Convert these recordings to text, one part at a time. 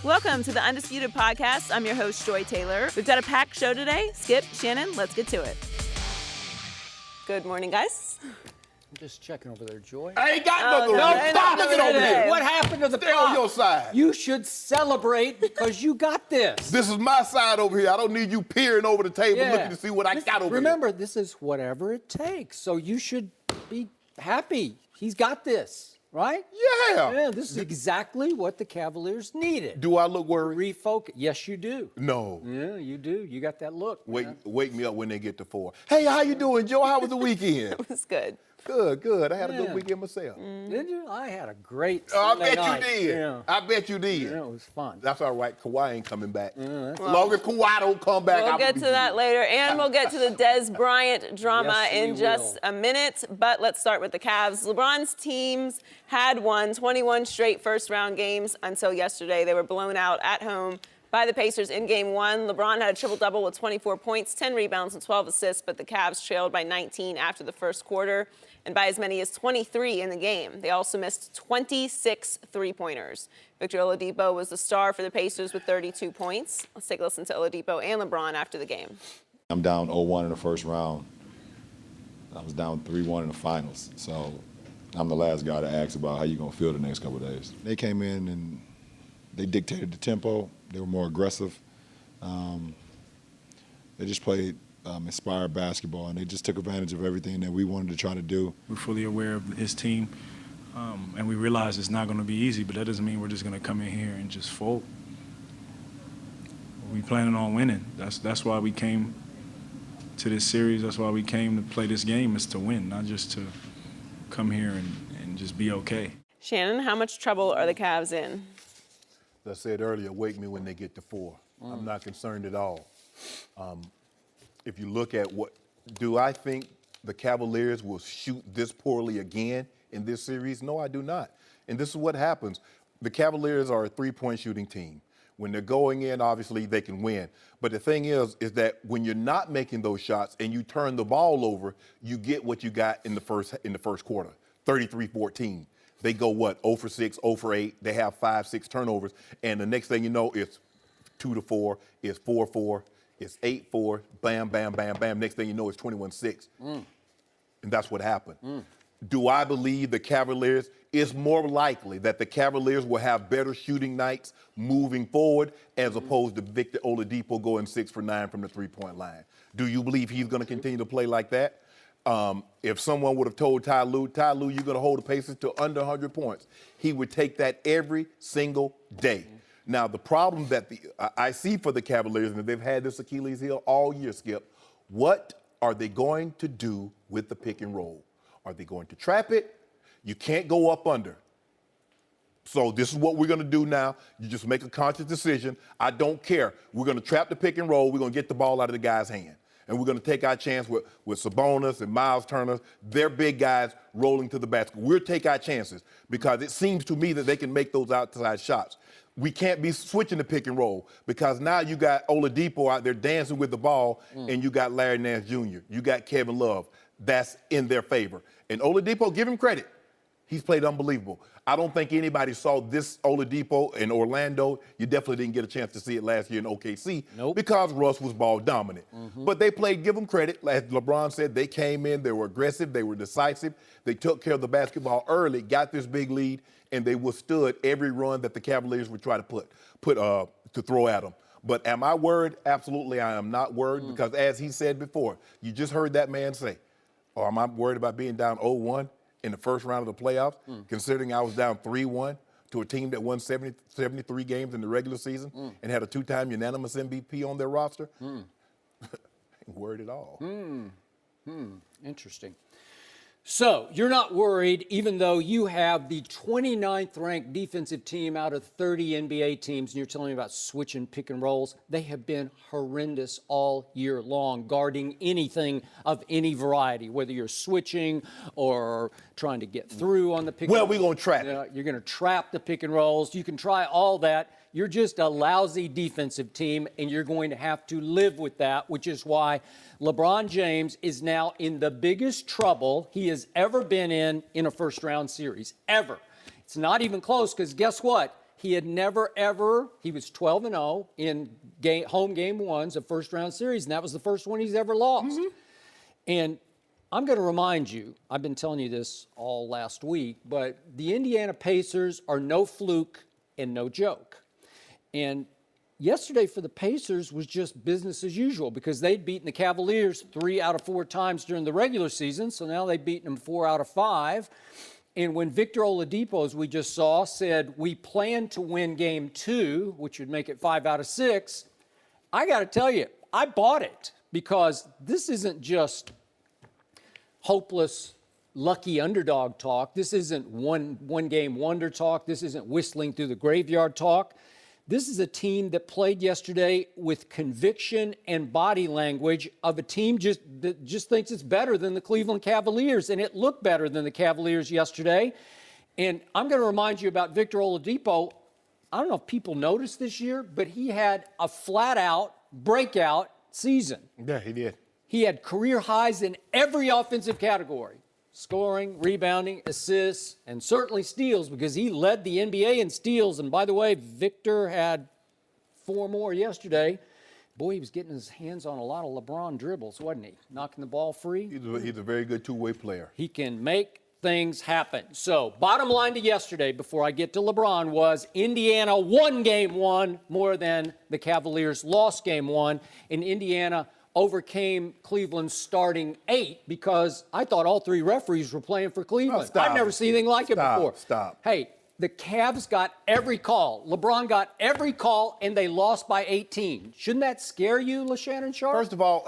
Welcome to the Undisputed Podcast. I'm your host, Joy Taylor. We've got a packed show today. Skip, Shannon, let's get to it. Good morning, guys. I'm just checking over there, Joy. I ain't got nothing. no, Stop looking over here. What happened to the Stay on your side. You should celebrate because you got this. This is my side over here. I don't need you peering over the table looking to see what I got over Remember, this is whatever it takes. So you should be happy. He's got this, right? here. Yeah, this is exactly what the Cavaliers needed. Do I look worried? Refocus. Yes, you do. No. Yeah, you do. You got that look. Wake me up when they get to 4. Hey, how you doing, Joe? How was the weekend? It was good. Good. I had a good weekend myself. Did you? I had a great I Sunday bet night. you did. Yeah. I bet you did. Yeah, it was fun. That's all right. Kawhi ain't coming back. As long as Kawhi don't come back, We'll get to that later, and we'll get to the Des Bryant drama Yes, in just a minute. But let's start with the Cavs. LeBron's teams had won 21 straight first-round games until yesterday. They were blown out at home by the Pacers in Game 1. LeBron had a triple-double with 24 points, 10 rebounds, and 12 assists, but the Cavs trailed by 19 after the first quarter and by as many as 23 in the game. They also missed 26 three-pointers. Victor Oladipo was the star for the Pacers with 32 points. Let's take a listen to Oladipo and LeBron after the game. I'm down 0-1 in the first round. I was down 3-1 in the finals. So I'm the last guy to ask about how you're going to feel the next couple of days. They came in and they dictated the tempo. They were more aggressive. They just played inspired basketball, and they just took advantage of everything that we wanted to try to do. We're fully aware of his team, and we realize it's not going to be easy, but that doesn't mean we're just going to come in here and just fold. We planning on winning. That's why we came to this series. That's why we came to play this game, is to win, not just to come here and just be okay. Shannon, how much trouble are the Cavs in? As I said earlier, wake me when they get to 4. I'm not concerned at all. If you look at do I think the Cavaliers will shoot this poorly again in this series? No, I do not. And this is what happens. The Cavaliers are a three-point shooting team. When they're going in, obviously they can win. But the thing is that when you're not making those shots and you turn the ball over, you get what you got in the first quarter, 33-14. They go 0 for 6, 0 for 8. They have 5, 6 turnovers, and the next thing you know, it's 2-4, it's 4-4. It's 8-4, bam, bam, bam, bam. Next thing you know, it's 21-6. And that's what happened. Do I believe the Cavaliers? It's more likely that the Cavaliers will have better shooting nights moving forward as opposed to Victor Oladipo going 6 for 9 from the three-point line. Do you believe he's going to continue to play like that? If someone would have told Ty Lue, you're going to hold the Pacers to under 100 points, he would take that every single day. Now, the problem that I see for the Cavaliers, and they've had this Achilles heel all year, Skip, what are they going to do with the pick and roll? Are they going to trap it? You can't go up under. So this is what we're going to do now. You just make a conscious decision. I don't care. We're going to trap the pick and roll. We're going to get the ball out of the guy's hand. And we're going to take our chance with Sabonis and Miles Turner. They're big guys rolling to the basket. We'll take our chances because it seems to me that they can make those outside shots. We can't be switching the pick and roll because now you got Oladipo out there dancing with the ball and you got Larry Nance Jr., you got Kevin Love. That's in their favor. And Oladipo, give him credit. He's played unbelievable. I don't think anybody saw this Oladipo in Orlando. You definitely didn't get a chance to see it last year in OKC because Russ was ball dominant. But they played, give them credit. As LeBron said, they came in, they were aggressive, they were decisive. They took care of the basketball early, got this big lead, and they withstood every run that the Cavaliers would try to to throw at them. But am I worried? Absolutely, I am not worried because as he said before, you just heard that man say, am I worried about being down 0-1 in the first round of the playoffs, considering I was down 3-1 to a team that won 73 games in the regular season and had a 2-time unanimous MVP on their roster? Ain't worried at all. Interesting. So you're not worried, even though you have the 29th ranked defensive team out of 30 NBA teams, and you're telling me about switching pick and rolls. They have been horrendous all year long, guarding anything of any variety, whether you're switching or trying to get through on the pick and roll. Well, we're going to trap it. You're going to trap the pick and rolls. You can try all that. You're just a lousy defensive team, and you're going to have to live with that, which is why LeBron James is now in the biggest trouble he has ever been in a first-round series, ever. It's not even close because guess what? He had never, ever, he was 12-0 in home game ones of first-round series, and that was the first one he's ever lost. And I'm going to remind you, I've been telling you this all last week, but the Indiana Pacers are no fluke and no joke. And yesterday for the Pacers was just business as usual because they'd beaten the Cavaliers 3 out of 4 times during the regular season, so now they've beaten them 4 out of 5. And when Victor Oladipo, as we just saw, said, we plan to win game 2, which would make it 5 out of 6, I got to tell you, I bought it because this isn't just hopeless, lucky underdog talk. This isn't one-game wonder talk. This isn't whistling through the graveyard talk. This is a team that played yesterday with conviction and body language of a team that just thinks it's better than the Cleveland Cavaliers, and it looked better than the Cavaliers yesterday. And I'm going to remind you about Victor Oladipo. I don't know if people noticed this year, but he had a flat-out breakout season. Yeah, he did. He had career highs in every offensive category. Scoring, rebounding, assists, and certainly steals because he led the NBA in steals. And by the way, Victor had 4 more yesterday. Boy, he was getting his hands on a lot of LeBron dribbles, wasn't he? Knocking the ball free. He's a very good two-way player. He can make things happen. So bottom line to yesterday, before I get to LeBron, was Indiana won game 1 more than the Cavaliers lost game 1. And Indiana overcame Cleveland's starting 8 because I thought all 3 referees were playing for Cleveland. I've never seen anything like it before. Stop. Hey, the Cavs got every call. LeBron got every call, and they lost by 18. Shouldn't that scare you, Shannon Sharpe? First of all,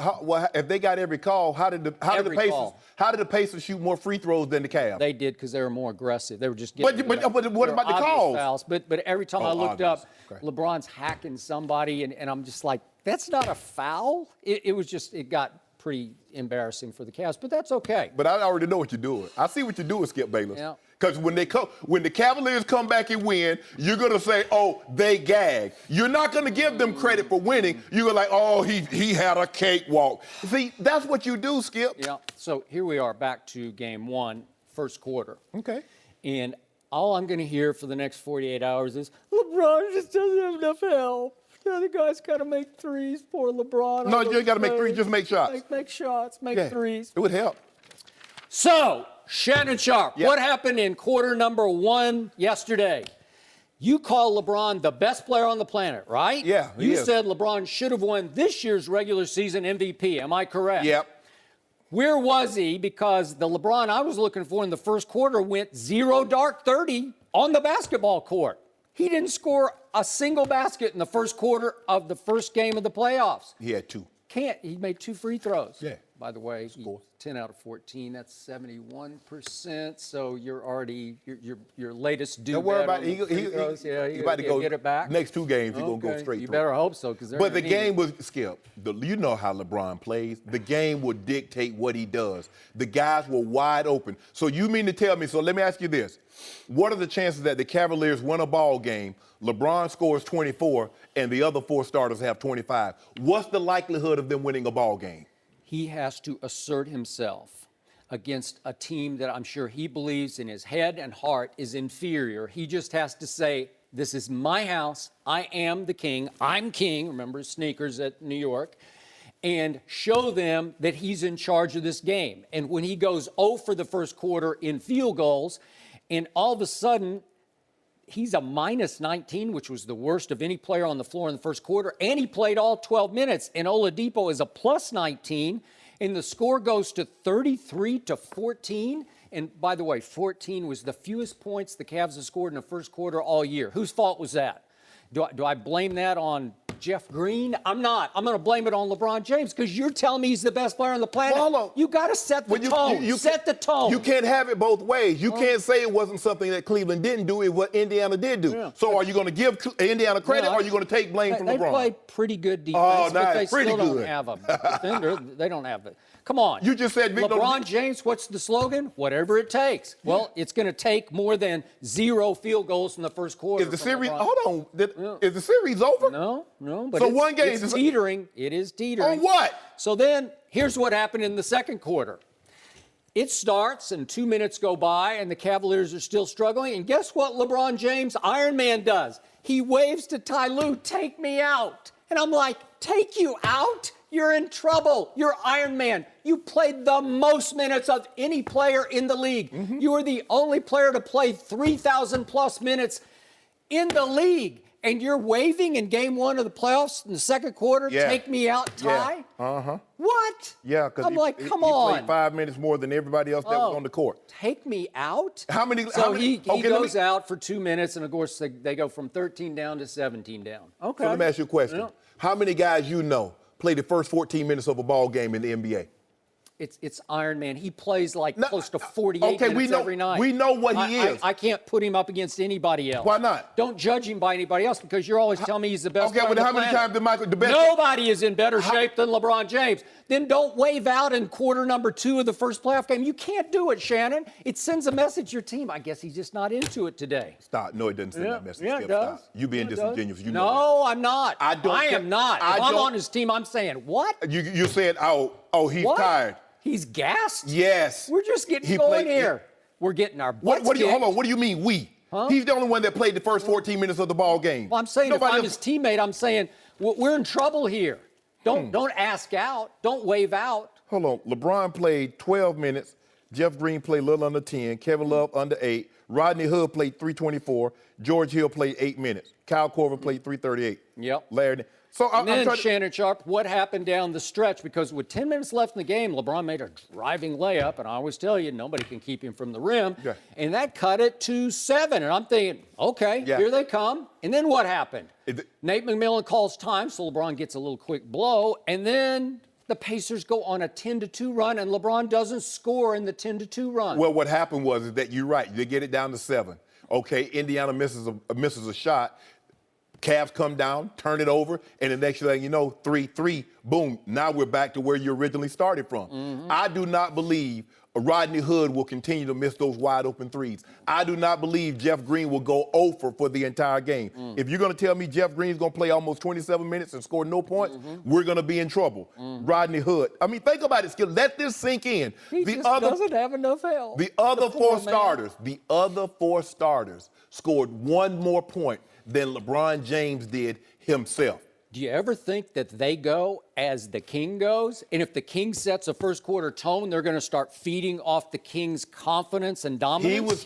if they got every call, how did the Pacers shoot more free throws than the Cavs? They did because they were more aggressive. They were just getting. But what about the calls? Fouls. But every time I looked obvious. up, Okay. LeBron's hacking somebody, and I'm just like, that's not a foul. It got pretty embarrassing for the Cavs, but that's okay. But I already know what you're doing. I see what you're doing, Skip Bayless. Yeah. Because when the Cavaliers come back and win, you're gonna say, "Oh, they gagged." You're not gonna give them credit for winning. You're like, "Oh, he had a cakewalk." See, that's what you do, Skip. Yeah. So here we are back to game 1, first quarter. Okay. And all I'm going to hear for the next 48 hours is LeBron just doesn't have enough help. The other guy's got to make threes. Poor LeBron. No, you ain't got to make threes. Just make shots. Make shots. Make threes. It would help. So, Shannon Sharpe, Yep. what happened in quarter number 1 yesterday? You call LeBron the best player on the planet, right? Yeah, he You is. said LeBron should have won this year's regular season MVP. Am I correct? Yep. Where was he? Because the LeBron I was looking for in the first quarter went 0 dark 30 on the basketball court. He didn't score a single basket in the first quarter of the first game of the playoffs. He had 2. He made 2 free throws. Yeah. By the way, 10 out of 14. That's 71%. So you're already your latest due. Don't worry about it. He about to go get it back. Next 2 games. He's gonna go Okay. straight You through. better hope so, because But the game was, Skip, you know how LeBron plays. The game will dictate what he does. The guys were wide open. So you mean to tell me, so let me ask you this. What are the chances that the Cavaliers win a ball game, LeBron scores 24, and the other 4 starters have 25? What's the likelihood of them winning a ball game? He has to assert himself against a team that I'm sure he believes in his head and heart is inferior. He just has to say, this is my house. I am the king. I'm king. Remember his sneakers at New York. And show them that he's in charge of this game. And when he goes 0 for the first quarter in field goals, and all of a sudden, he's a minus 19, which was the worst of any player on the floor in the first quarter, and he played all 12 minutes. And Oladipo is a plus 19, and the score goes to 33-14. And by the way, 14 was the fewest points the Cavs have scored in the first quarter all year. Whose fault was that? Do I blame that on Jeff Green? I'm not. I'm going to blame it on LeBron James because you're telling me he's the best player on the planet. Well, you got to set the tone. Set the tone. You can't have it both ways. You can't say it wasn't something that Cleveland didn't do. It what Indiana did do. Yeah. So are you going to give Indiana credit or are you going to take blame from They LeBron? play pretty good defense, Oh, but nice. they Pretty still don't good. have a defender. They don't have it. Come on. You just said Victor LeBron James, what's the slogan? Whatever it takes. Well, it's going to take more than 0 field goals in the first quarter. Is the from series? LeBron. Hold on. Is the series over? No. But So it's, one game it's is- teetering. It is teetering. On what? So then, here's what happened in the second quarter. It starts and 2 minutes go by and the Cavaliers are still struggling. And guess what LeBron James, Iron Man, does? He waves to Ty Lue, take me out. And I'm like, take you out? You're in trouble. You're Iron Man. You played the most minutes of any player in the league. You were the only player to play 3,000 plus minutes in the league. And you're waving in game 1 of the playoffs in the second quarter, take me out, Ty? Yeah. What? Yeah, because I'm like, come on. He played 5 minutes more than everybody else that was on the court. Take me out? How many? So he goes out for 2 minutes, and of course they go from 13 down to 17 down. Okay. So let me ask you a question. Yeah. How many guys you know play the first 14 minutes of a ball game in the NBA? It's Iron Man. He plays like close to 48 minutes every night. We know what he is. I can't put him up against anybody else. Why not? Don't judge him by anybody else because you're always telling me he's the best player Okay, but on how the many planet. times did Michael the best? Nobody is in better shape than LeBron James. Then don't wave out in quarter number 2 of the first playoff game. You can't do it, Shannon. It sends a message to your team. I guess he's just not into it today. Stop. No, it doesn't send that message. Yeah, Skip. it does. Stop. You being Yeah, it disingenuous. does. You know No, I'm not. I am not. If I'm on his team, I'm saying, what? You said, he's What? tired. He's gassed? Yes. We're just getting going here. We're getting our butts What do you? kicked. Hold on. What do you mean we? Huh? He's the only one that played the first 14 minutes of the ball game. Well, I'm saying Nobody if I'm else- his teammate, I'm saying we're in trouble here. Don't ask out. Don't wave out. Hold on. LeBron played 12 minutes. Jeff Green played a little under 10. Kevin Love under 8. Rodney Hood played 324. George Hill played 8 minutes. Kyle Korver played 338. Yep. Larry. So And then, Shannon Sharpe, what happened down the stretch? Because with 10 minutes left in the game, LeBron made a driving layup, and I always tell you, nobody can keep him from the rim. Yeah. And that cut it to 7. And I'm thinking, okay, Yeah. here they come. And then what happened? It- Nate McMillan calls time, so LeBron gets a little quick blow, and then the Pacers go on a 10-2 run, and LeBron doesn't score in the 10-2 run. Well, what happened was that you're right. They get it down to 7. Okay, Indiana misses a shot. Cavs come down, turn it over, and the next thing you know, 3-3, boom. Now we're back to where you originally started from. I do not believe Rodney Hood will continue to miss those wide open threes. I do not believe Jeff Green will go 0 for the entire game. If you're going to tell me Jeff Green's going to play almost 27 minutes and score no points, we're going to be in trouble. Rodney Hood. I mean, think about it, Skip. Let this sink in. He just doesn't have enough help. The other four starters scored 1 more point than LeBron James did himself. Do you ever think that they go as the King goes? And if the King sets a first quarter tone, they're going to start feeding off the King's confidence and dominance? He was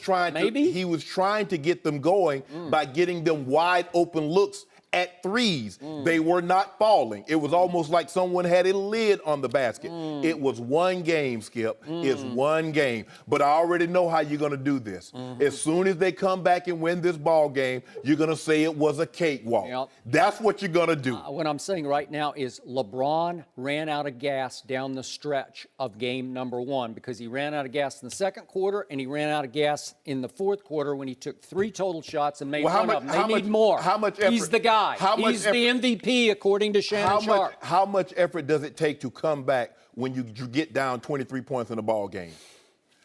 trying to get them going by getting them wide open looks at threes. They were not falling. It was almost like someone had a lid on the basket. It was one game, Skip. It's one game. But I already know how you're going to do this. As soon as they come back and win this ball game, you're going to say it was a cakewalk. Yep. That's what you're going to do. What I'm saying right now is LeBron ran out of gas down the stretch of game number 1 because he ran out of gas in the second quarter and he ran out of gas in the fourth quarter when he took 3 total shots and made one of them. They need more. How much effort? He's the guy. He's the MVP, according to Shannon Sharpe. How much effort does it take to come back when you get down 23 points in a ball game?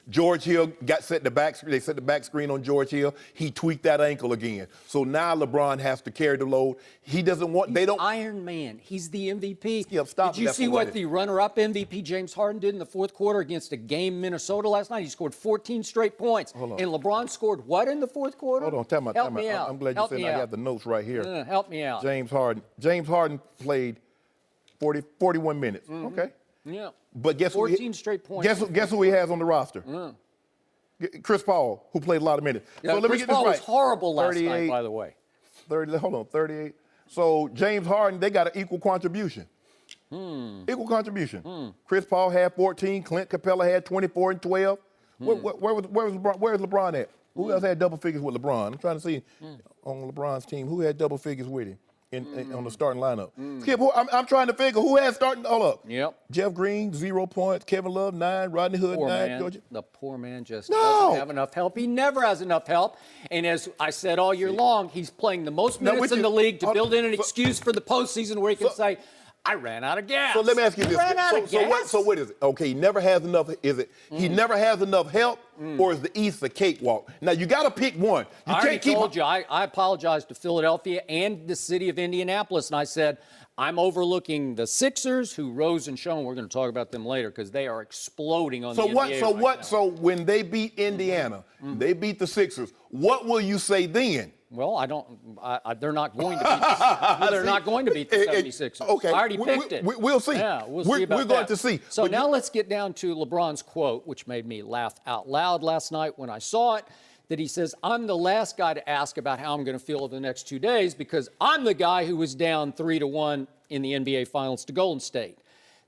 George Hill they set the back screen on George Hill. He tweaked that ankle again. So now LeBron has to carry the load. He doesn't want, He's Iron Man. He's the MVP. Skip, stop. Did you see what the runner-up MVP James Harden did in the fourth quarter against a game Minnesota last night? He scored 14 straight points. Hold on. And LeBron scored what in the fourth quarter? Hold on, time out. Help me out. I'm glad you said I have the notes right here. Help me out. James Harden played 41 minutes. Okay. Yeah. But guess 14 straight points. Guess who he has on the roster? Chris Paul, who played a lot of minutes. Yeah, So let me Chris get this Paul right. was horrible last 38, night, by the way. 38. So James Harden, they got an equal contribution. Equal contribution. Chris Paul had 14. Clint Capella had 24 and 12. Where was LeBron at? Who else had double figures with LeBron? I'm trying to see on LeBron's team who had double figures with him on the starting lineup. Skip, I'm trying to figure who had starting. Hold up. Yep. Jeff Green, 0 points. Kevin Love, 9. Rodney Hood, Poor 9. man. Georgia. The poor man just No. doesn't have enough help. He never has enough help. And as I said all year long, he's playing the most minutes in the league to build in an excuse for the postseason where he can say, I ran out of gas. So let me ask you this. Ran out of gas? So what is it? Okay, he never has enough. Is it he never has enough help, or is the East a cakewalk? Now you got to pick one. You I already can't keep. told you. I apologized to Philadelphia and the city of Indianapolis, and I said I'm overlooking the Sixers, who rose and shone. We're going to talk about them later because they are exploding on the NBA right now. So when they beat Indiana, they beat the Sixers. What will you say then? Well, they're not going to beat. They're not going to beat the 76ers. Okay, I already picked it. We'll see. Yeah, we'll see about We're going to see. So now let's get down to LeBron's quote, which made me laugh out loud last night when I saw it. That he says, "I'm the last guy to ask about how I'm going to feel over the next 2 days because I'm the guy who was down 3-1 in the NBA Finals to Golden State."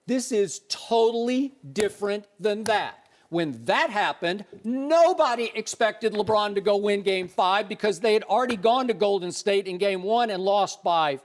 This is totally different than that. When that happened, nobody expected LeBron to go win Game 5 because they had already gone to Golden State in Game 1 and lost by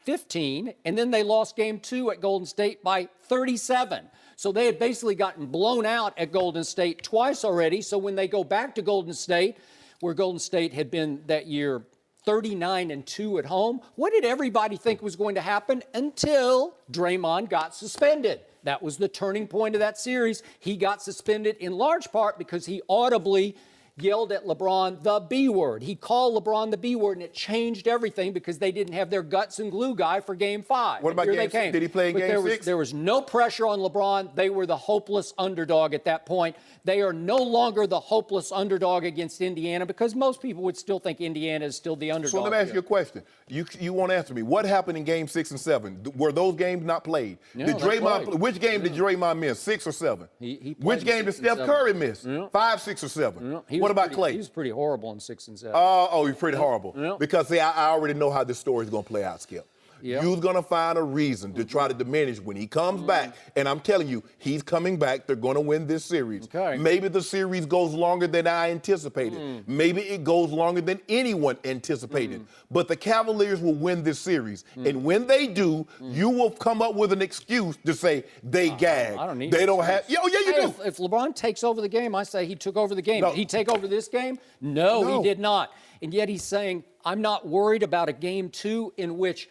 15, and then they lost Game 2 at Golden State by 37. So they had basically gotten blown out at Golden State twice already. So when they go back to Golden State, where Golden State had been that year 39-2 at home, what did everybody think was going to happen until Draymond got suspended? That was the turning point of that series. He got suspended in large part because he audibly yelled at LeBron the B word. He called LeBron the B word, and it changed everything because they didn't have their guts and glue guy for Game 5. What about Game 6? Did he play in Game 6? There was no pressure on LeBron. They were the hopeless underdog at that point. They are no longer the hopeless underdog against Indiana because most people would still think Indiana is still the underdog. So let me ask you a question. You won't answer me. What happened in Game 6 and 7? Were those games not played? No, did Draymond? played. Which game did Draymond miss? 6 or 7? He Which game did Steph Curry miss? 5, 6, or 7? What about Klay? He was pretty horrible in 6 and 7. He's pretty horrible. Yeah. Because, see, I already know how this story is going to play out, Skip. Yeah. You're going to find a reason to try to diminish when he comes back. And I'm telling you, he's coming back. They're going to win this series. Okay. Maybe the series goes longer than I anticipated. Maybe it goes longer than anyone anticipated. But the Cavaliers will win this series. And when they do, you will come up with an excuse to say they gagged. I don't need They an don't have. excuse. Yeah, you do. If LeBron takes over the game, I say he took over the game. No. Did he take over this game? No, he did not. And yet he's saying, I'm not worried about a Game 2 in which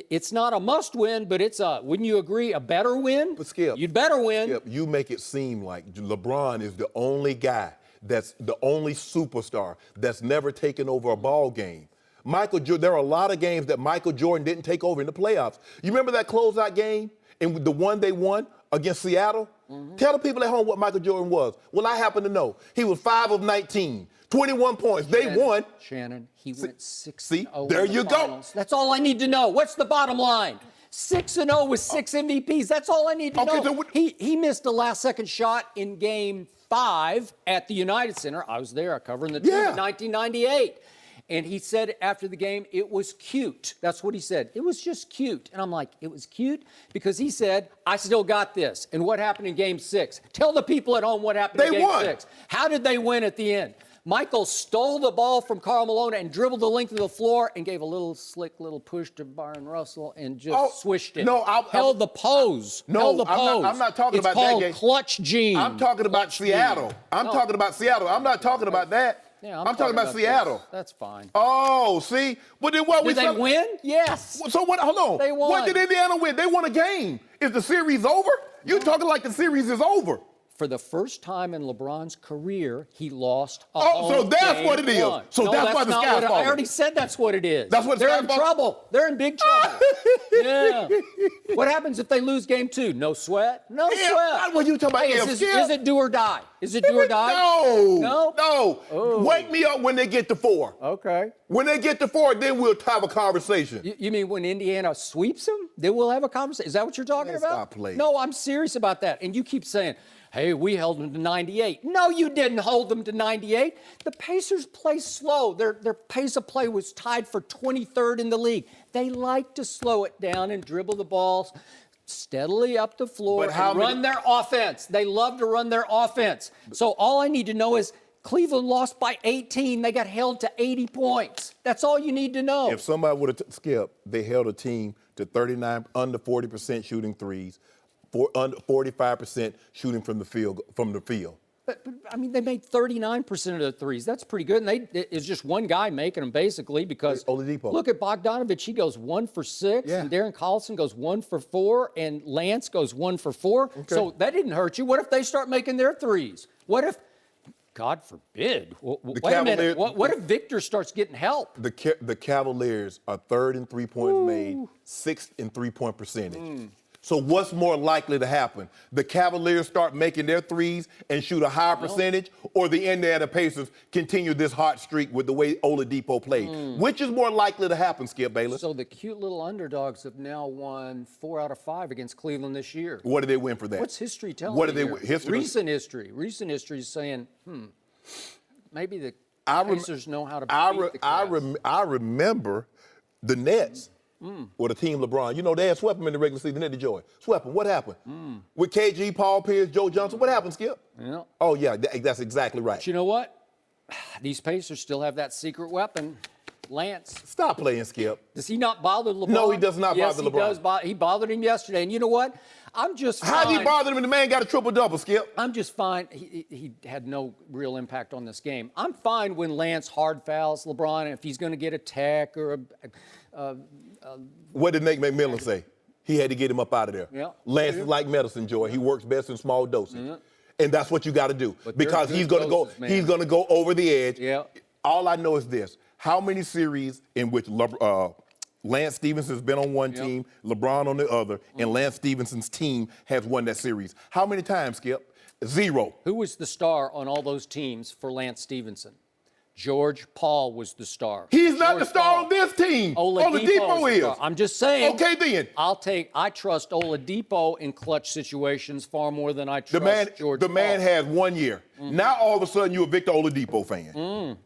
it's not a must-win, but it's wouldn't you agree, a better win? But Skip, you'd better win. Skip, you make it seem like LeBron is the only guy that's the only superstar that's never taken over a ball game. There are a lot of games that Michael Jordan didn't take over in the playoffs. You remember that closeout game and the one they won against Seattle? Tell the people at home what Michael Jordan was. Well, I happen to know. He was 5 of 19. 21 points. They won. Shannon, he went 6-0. See, there you go. That's all I need to know. What's the bottom line? 6-0 with 6 MVPs. That's all I need to know. So he missed a last-second shot in Game 5 at the United Center. I was there covering the team in 1998. And he said after the game, it was cute. That's what he said. It was just cute. And I'm like, it was cute? Because he said, I still got this. And what happened in Game 6? Tell the people at home what happened in Game 6. How did they win at the end? Michael stole the ball from Karl Malone and dribbled the length of the floor and gave a little slick little push to Byron Russell and just swished it. Held the pose. No, pose. I'm not talking about that game. It's called clutch gene. I'm talking about Seattle. I'm talking about Seattle. I'm not talking about that. Yeah, I'm talking about Seattle. This. That's fine. Oh, see? But then what Did they win? Yes. So what? Hold on. They won. What did Indiana win? They won a game. Is the series over? You're talking like the series is over. For the first time in LeBron's career, he lost a so that's game what it is. one. So that's why the sky's falling. I already said that's what it is. That's what they're in trouble. They're in big trouble. Yeah. What happens if they lose Game 2? No sweat. No sweat. What you talking about? Hey, is it do or die? Is it do or die? No. Oh. Wake me up when they get to 4. Okay. When they get to 4, then we'll have a conversation. You mean when Indiana sweeps them? Then we'll have a conversation. Is that what you're talking about? Stop playing. No, I'm serious about that. And you keep saying, hey, we held them to 98. No, you didn't hold them to 98. The Pacers play slow. Their pace of play was tied for 23rd in the league. They like to slow it down and dribble the balls steadily up the floor and run their offense. They love to run their offense. So all I need to know is Cleveland lost by 18. They got held to 80 points. That's all you need to know. If somebody would have skipped, they held a team to 39, under 40% shooting threes, under 45% shooting from the field. But, I mean, they made 39% of the threes. That's pretty good. And it's just one guy making them, basically, because Oladipo. Look at Bogdanovich. He goes 1 for 6. Yeah. And Darren Collison goes 1 for 4. And Lance goes 1 for 4. Okay. So that didn't hurt you. What if they start making their threes? What if, God forbid, wait a minute. What if Victor starts getting help? The Cavaliers are 3rd in 3 points made, 6th in 3-point percentage. So what's more likely to happen? The Cavaliers start making their threes and shoot a higher percentage, or the Indiana Pacers continue this hot streak with the way Oladipo played? Which is more likely to happen, Skip Bayless? So the cute little underdogs have now won 4 out of 5 against Cleveland this year. What did they win for that? What's history telling What did you they here? win? History? Recent history. Recent history is saying, maybe the Pacers know how to beat the Cavs. I remember the Nets. Or the team LeBron. You know, they had swept them in the regular season, didn't they, Joy? Swept them. What happened? With KG, Paul Pierce, Joe Johnson, what happened, Skip? Yeah. Oh, yeah, that's exactly right. But you know what? These Pacers still have that secret weapon, Lance. Stop playing, Skip. Does he not bother LeBron? No, he does not bother LeBron. Yes, he does. He bothered him yesterday. And you know what? I'm just fine. How'd he bother him when the man got a triple-double, Skip? I'm just fine. He had no real impact on this game. I'm fine when Lance hard fouls LeBron, and if he's going to get a tech or What did Nate McMillan say? He had to get him up out of there. Yeah. Lance is like medicine, Joy. He works best in small doses. And that's what you got to do. But Because they're he's good going to doses, go man. he's going to go over the edge. Yeah. All I know is this. How many series in which Lance Stephenson's been on one team, LeBron on the other, and Lance Stephenson's team has won that series? How many times, Skip? 0. Who was the star on all those teams for Lance Stephenson? George Paul was the star. He's not George the star Paul. on this team. Oladipo is. the star. I'm just saying. Okay, then. I trust Oladipo in clutch situations far more than I trust George Paul. The man has 1 year. Now all of a sudden you're a Victor Oladipo fan.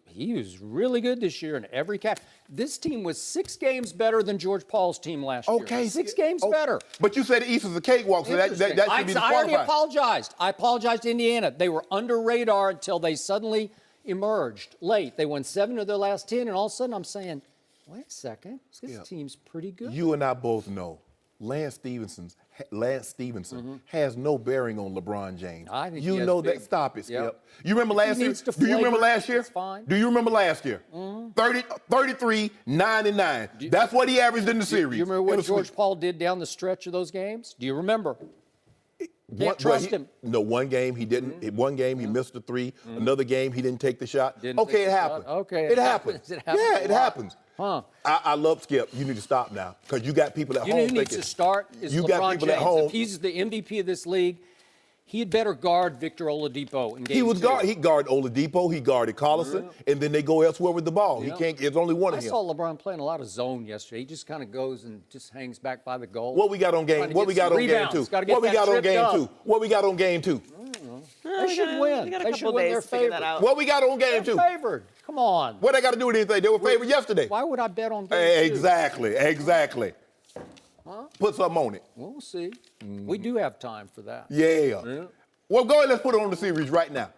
He was really good this year in every cap. This team was 6 games better than George Paul's team last year. Okay. 6 games better. But you said the East is a cakewalk, so that should be I already disqualified. apologized. I apologized to Indiana. They were under radar until they suddenly emerged late. They won 7 of their last 10, and all of a sudden I'm saying, wait a second, this team's pretty good. You and I both know Lance Stephenson has no bearing on LeBron James. I think you he has know big. that. Stop it, Skip. Yep. You remember last year? needs to Do you remember flavor it. last year? It's fine. Do you remember last year? 33, 9 and 9. That's what he averaged in the series. Do you remember what George Paul did down the stretch of those games? Do you remember? Can't trust him. No, one game he didn't. One game he missed a 3. Another game he didn't take the shot. Didn't take Okay, it the happened. shot. Okay, it happens. It happens Yeah, a it lot. happens. Huh. I love Skip. You need to stop now because you got people at You home know who needs thinking. to start is you LeBron got people James. at home. If he's the MVP of this league, he had better guard Victor Oladipo in game He was 2. he guarded Oladipo, he guarded Collison, and then they go elsewhere with the ball. He can't. It's only one I of him. saw LeBron playing a lot of zone yesterday. He just kind of goes and just hangs back by the goal. What we got on game? Trying to What get we got some on game rebounds. 2? Gotta get What we that got on tripped game up. 2? What we got on game 2? They should win. We got a They couple should win. days They're to figure that favored. out. What we got on game 2? They're favored. Come on. What they got to do with anything? They were favored yesterday. Why would I bet on game 2? Exactly. Put something on it. We'll see. We do have time for that. Yeah. Well, go ahead. Let's put it on the series right now.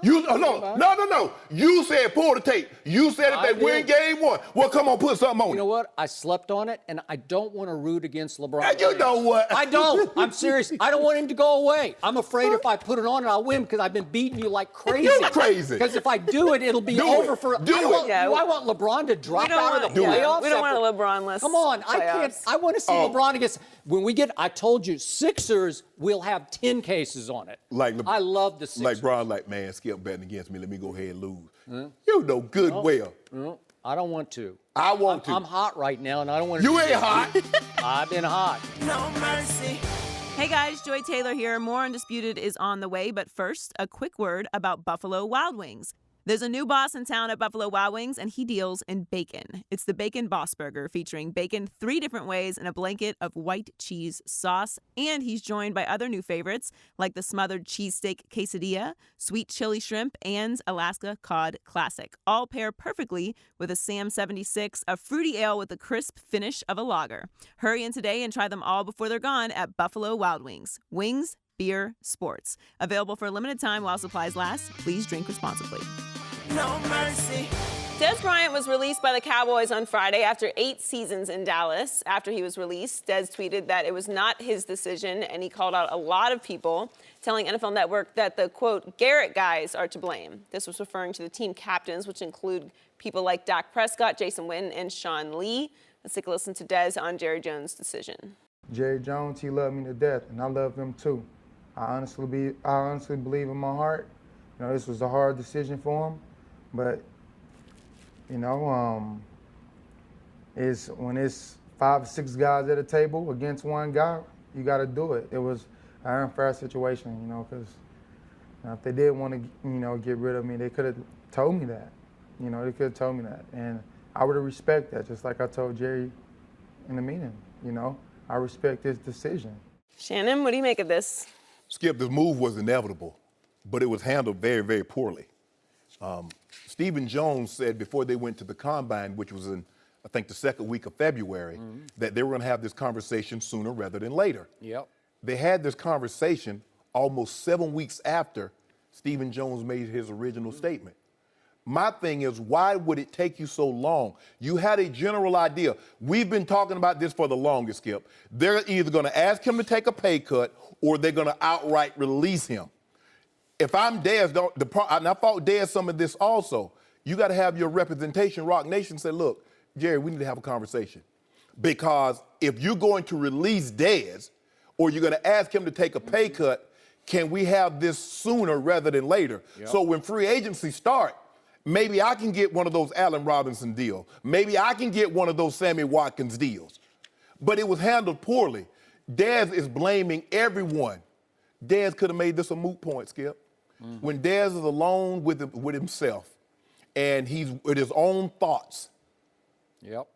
No. You said pull the tape. You said if I they win did. game 1. Well, come on, put something on You it. know what? I slept on it, and I don't want to root against LeBron. And you James. know what? I don't. I'm serious. I don't want him to go away. I'm afraid if I put it on, I'll win because I've been beating you like crazy. You're crazy. Because if I do it, it'll be Do over it. for. Do I it. want, Yeah, do I want LeBron to drop don't out of want- the yeah, playoffs. we don't want after- a LeBron-less Come on, I can't. playoffs. I want to see Oh. LeBron against. When we get, I told you, Sixers will have 10 cases on it. I love the Sixers. Like Bron, man, Skip betting against me. Let me go ahead and lose. You know good well. No, I don't want to. I want to. I'm hot right now, and I don't want to. You ain't hot. I've been hot. No mercy. Hey guys, Joy Taylor here. More Undisputed is on the way, but first, a quick word about Buffalo Wild Wings. There's a new boss in town at Buffalo Wild Wings, and he deals in bacon. It's the Bacon Boss Burger, featuring bacon 3 different ways in a blanket of white cheese sauce. And he's joined by other new favorites, like the smothered cheesesteak quesadilla, sweet chili shrimp, and Alaska Cod Classic. All pair perfectly with a Sam 76, a fruity ale with the crisp finish of a lager. Hurry in today and try them all before they're gone at Buffalo Wild Wings. Wings, beer, sports. Available for a limited time while supplies last. Please drink responsibly. no mercy. Dez Bryant was released by the Cowboys on Friday after 8 seasons in Dallas. After he was released, Dez tweeted that it was not his decision, and he called out a lot of people, telling NFL Network that the, quote, Garrett guys are to blame. This was referring to the team captains, which include people like Dak Prescott, Jason Witten, and Sean Lee. Let's take a listen to Dez on Jerry Jones' decision. Jerry Jones, he loved me to death, and I love him too. I honestly believe in my heart, you know, this was a hard decision for him, but you know, it's when it's 5 or 6 guys at a table against one guy, you got to do it. It was an unfair situation, you know, because if they did want to, you know, get rid of me, they could have told me that. You know, they could have told me that, and I would have respected that, just like I told Jerry in the meeting. You know, I respect his decision. Shannon, what do you make of this? Skip, this move was inevitable, but it was handled very, very poorly. Stephen Jones said before they went to the Combine, which was in, I think, the second week of February, that they were going to have this conversation sooner rather than later. Yep. They had this conversation almost 7 weeks after Stephen Jones made his original statement. My thing is, why would it take you so long? You had a general idea. We've been talking about this for the longest, Skip. They're either going to ask him to take a pay cut or they're going to outright release him. If I'm Dez, and I fought Dez some of this also, you got to have your representation, Rock Nation, say, look, Jerry, we need to have a conversation. Because if you're going to release Dez or you're going to ask him to take a pay cut, can we have this sooner rather than later? Yep. So when free agency starts, maybe I can get one of those Allen Robinson deals. Maybe I can get one of those Sammy Watkins deals. But it was handled poorly. Dez is blaming everyone. Dez could have made this a moot point, Skip. When Dez is alone with himself and he's with his own thoughts. Yep.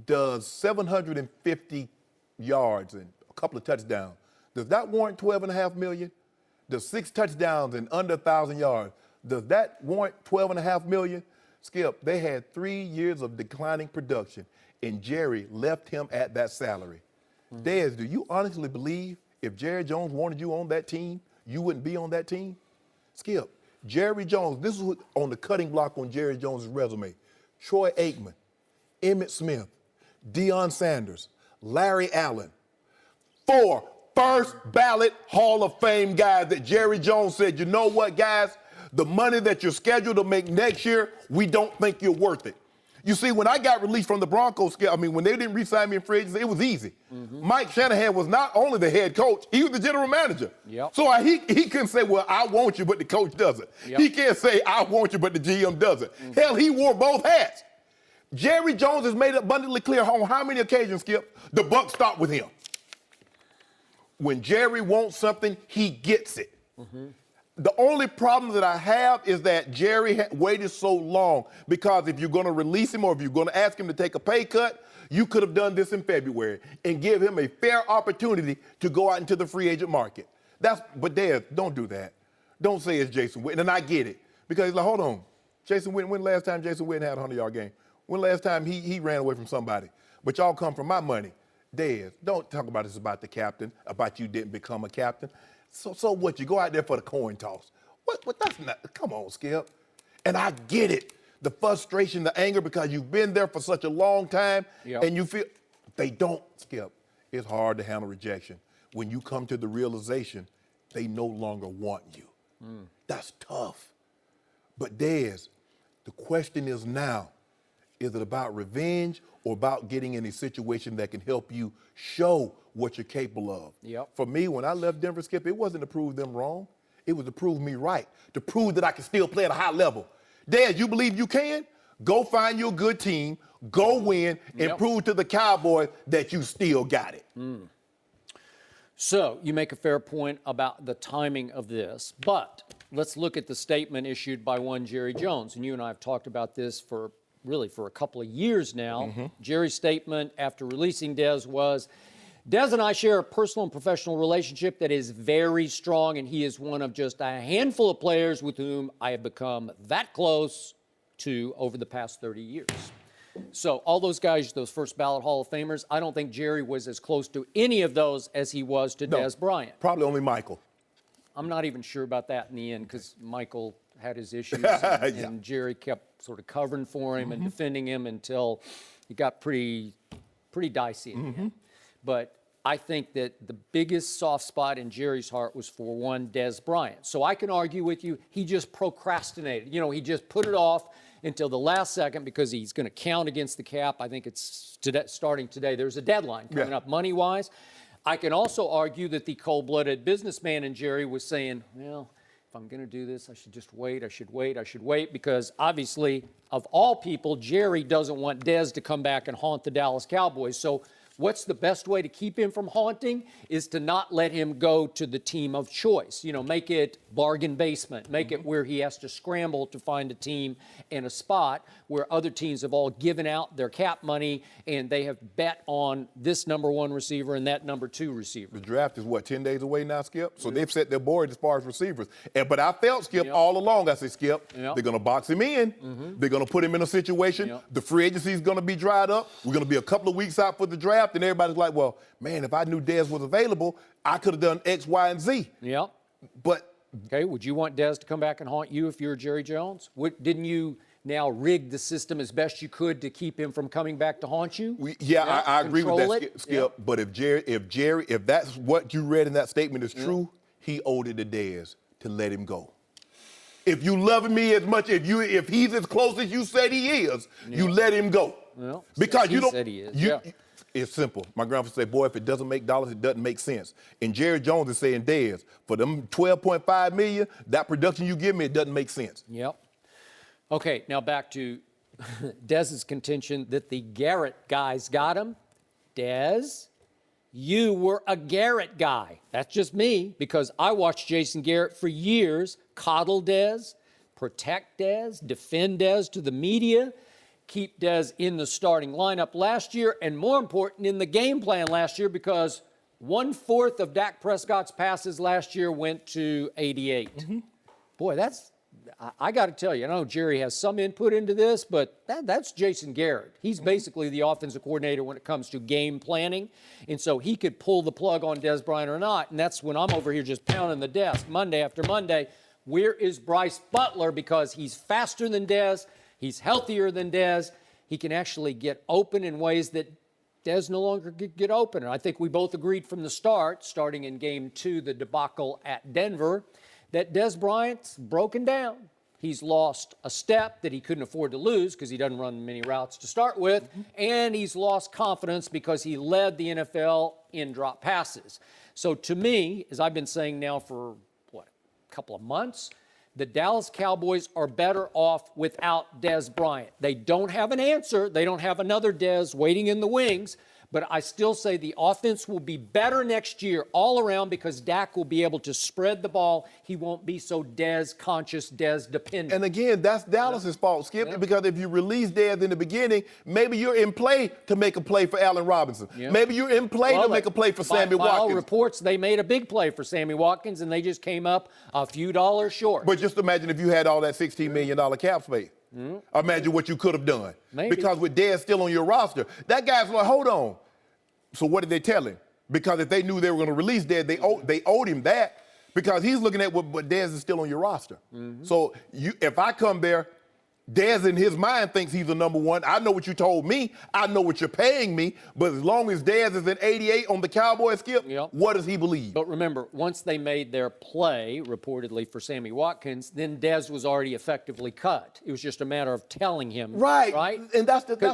Does 750 yards and a couple of touchdowns, does that warrant $12.5 million? Does 6 touchdowns and under 1,000 yards, does that warrant $12.5 million? Skip, they had 3 years of declining production, and Jerry left him at that salary. Dez, do you honestly believe if Jerry Jones wanted you on that team, you wouldn't be on that team? Skip, Jerry Jones, this is on the cutting block on Jerry Jones' resume. Troy Aikman, Emmitt Smith, Deion Sanders, Larry Allen. 4 first ballot Hall of Fame guys that Jerry Jones said, you know what, guys? The money that you're scheduled to make next year, we don't think you're worth it. You see, when I got released from the Broncos, when they didn't re-sign me in free agency, it was easy. Mike Shanahan was not only the head coach, he was the general manager. Yep. So he couldn't say, well, I want you, but the coach doesn't. Yep. He can't say, I want you, but the GM doesn't. Hell, he wore both hats. Jerry Jones has made it abundantly clear on how many occasions, Skip, the buck stopped with him. When Jerry wants something, he gets it. The only problem that I have is that Jerry waited so long, because if you're going to release him or if you're going to ask him to take a pay cut, you could have done this in February and give him a fair opportunity to go out into the free agent market. But Dez, don't do that. Don't say it's Jason Witten, and I get it. Because he's like, hold on, Jason Witten, when last time Jason Witten had a 100-yard game? When last time he ran away from somebody? But y'all come from my money. Dez, don't talk about this about the captain, about you didn't become a captain. So what, you go out there for the coin toss. What that's not, come on, Skip. And I get it, the frustration, the anger, because you've been there for such a long time, and you feel, they don't, Skip. It's hard to handle rejection. When you come to the realization they no longer want you. That's tough. But Dez, the question is now, is it about revenge or about getting in a situation that can help you show what you're capable of? Yep. For me, when I left Denver, Skip, it wasn't to prove them wrong. It was to prove me right, to prove that I can still play at a high level. Dad, you believe you can? Go find you a good team, go win, and prove to the Cowboys that you still got it. So you make a fair point about the timing of this, but let's look at the statement issued by one Jerry Jones. And you and I have talked about this for a couple of years now. Jerry's statement after releasing Dez was, Dez and I share a personal and professional relationship that is very strong, and he is one of just a handful of players with whom I have become that close to over the past 30 years. So all those guys, those first ballot Hall of Famers, I don't think Jerry was as close to any of those as he was to Dez Bryant. Probably only Michael. I'm not even sure about that in the end because Michael had his issues and Jerry kept sort of covering for him and defending him until it got pretty dicey in the end. But I think that the biggest soft spot in Jerry's heart was for one, Dez Bryant. So I can argue with you, he just procrastinated. You know, he just put it off until the last second because he's going to count against the cap. I think it's starting today. There's a deadline coming up money-wise. I can also argue that the cold-blooded businessman in Jerry was saying, well, if I'm going to do this, I should just wait. I should wait because obviously, of all people, Jerry doesn't want Dez to come back and haunt the Dallas Cowboys. So what's the best way to keep him from haunting is to not let him go to the team of choice. You know, make it bargain basement, make it where he has to scramble to find a team and a spot where other teams have all given out their cap money and they have bet on this number 1 receiver and that number 2 receiver. The draft is, what, 10 days away now, Skip? So they've set their board as far as receivers. But I felt, Skip, all along, I said, Skip, they're going to box him in. They're going to put him in a situation. The free agency is going to be dried up. We're going to be a couple of weeks out for the draft. And everybody's like, well, man, if I knew Dez was available, I could have done X, Y, and Z. But okay, would you want Dez to come back and haunt you if you're Jerry Jones? Didn't you now rig the system as best you could to keep him from coming back to haunt you? I agree with that, Skip. But if that's what you read in that statement is true, he owed it to Dez to let him go. If you love me as much, if he's as close as you said he is, you let him go. Well, because you don't. Said he is. It's simple. My grandfather said, boy, if it doesn't make dollars, it doesn't make sense. And Jerry Jones is saying, Dez, for them $12.5 million, that production you give me, it doesn't make sense. Okay, now back to Dez's contention that the Garrett guys got him. Dez, you were a Garrett guy. That's just me because I watched Jason Garrett for years coddle Dez, protect Dez, defend Dez to the media, keep Dez in the starting lineup last year, and more important, in the game plan last year because 1/4 of Dak Prescott's passes last year went to 88. Boy, I got to tell you, I know Jerry has some input into this, but that's Jason Garrett. He's basically the offensive coordinator when it comes to game planning, and so he could pull the plug on Dez Bryant or not, and that's when I'm over here just pounding the desk Monday after Monday. Where is Bryce Butler? Because he's faster than Dez. He's healthier than Dez. He can actually get open in ways that Dez no longer could get open. And I think we both agreed from the start, starting in Game 2, the debacle at Denver, that Dez Bryant's broken down. He's lost a step that he couldn't afford to lose because he doesn't run many routes to start with, and he's lost confidence because he led the NFL in drop passes. So to me, as I've been saying now for, a couple of months, the Dallas Cowboys are better off without Dez Bryant. They don't have an answer. They don't have another Dez waiting in the wings. But I still say the offense will be better next year all around because Dak will be able to spread the ball. He won't be so Dez-conscious, Dez-dependent. And again, that's Dallas's fault, Skip, because if you release Dez in the beginning, maybe you're in play to make a play for Allen Robinson. Maybe you're in play to make a play for Sammy Watkins. By all reports, they made a big play for Sammy Watkins, and they just came up a few dollars short. But just imagine if you had all that $16 million cap space. Imagine what you could have done. Maybe. Because with Dez still on your roster, that guy's like, hold on. So what did they tell him? Because if they knew they were going to release Dez, they owed him that because he's looking at what Dez is still on your roster. So if I come there, Dez in his mind thinks he's the number one. I know what you told me. I know what you're paying me. But as long as Dez is in 88 on the Cowboys, Skip, what does he believe? But remember, once they made their play, reportedly for Sammy Watkins, then Dez was already effectively cut. It was just a matter of telling him. Right? And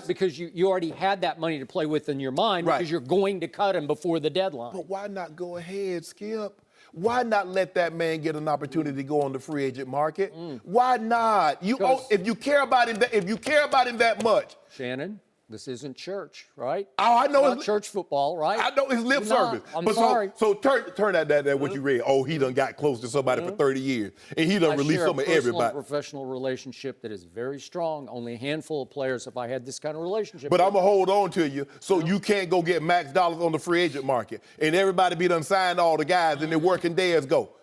because you already had that money to play with in your mind because you're going to cut him before the deadline. But why not go ahead, Skip? Why not let that man get an opportunity to go on the free agent market? Why not? If you care about him that much, Shannon, this isn't church, right? Oh, I know it's not church football, right? I know it's lip service. I'm sorry. So turn that what you read. Oh, he done got close to somebody for 30 years, and he done released some of everybody. I share a professional relationship that is very strong. Only a handful of players have I had this kind of relationship. But I'm gonna hold on to you, so you can't go get max dollars on the free agent market, and everybody be done signed all the guys, and their working days go.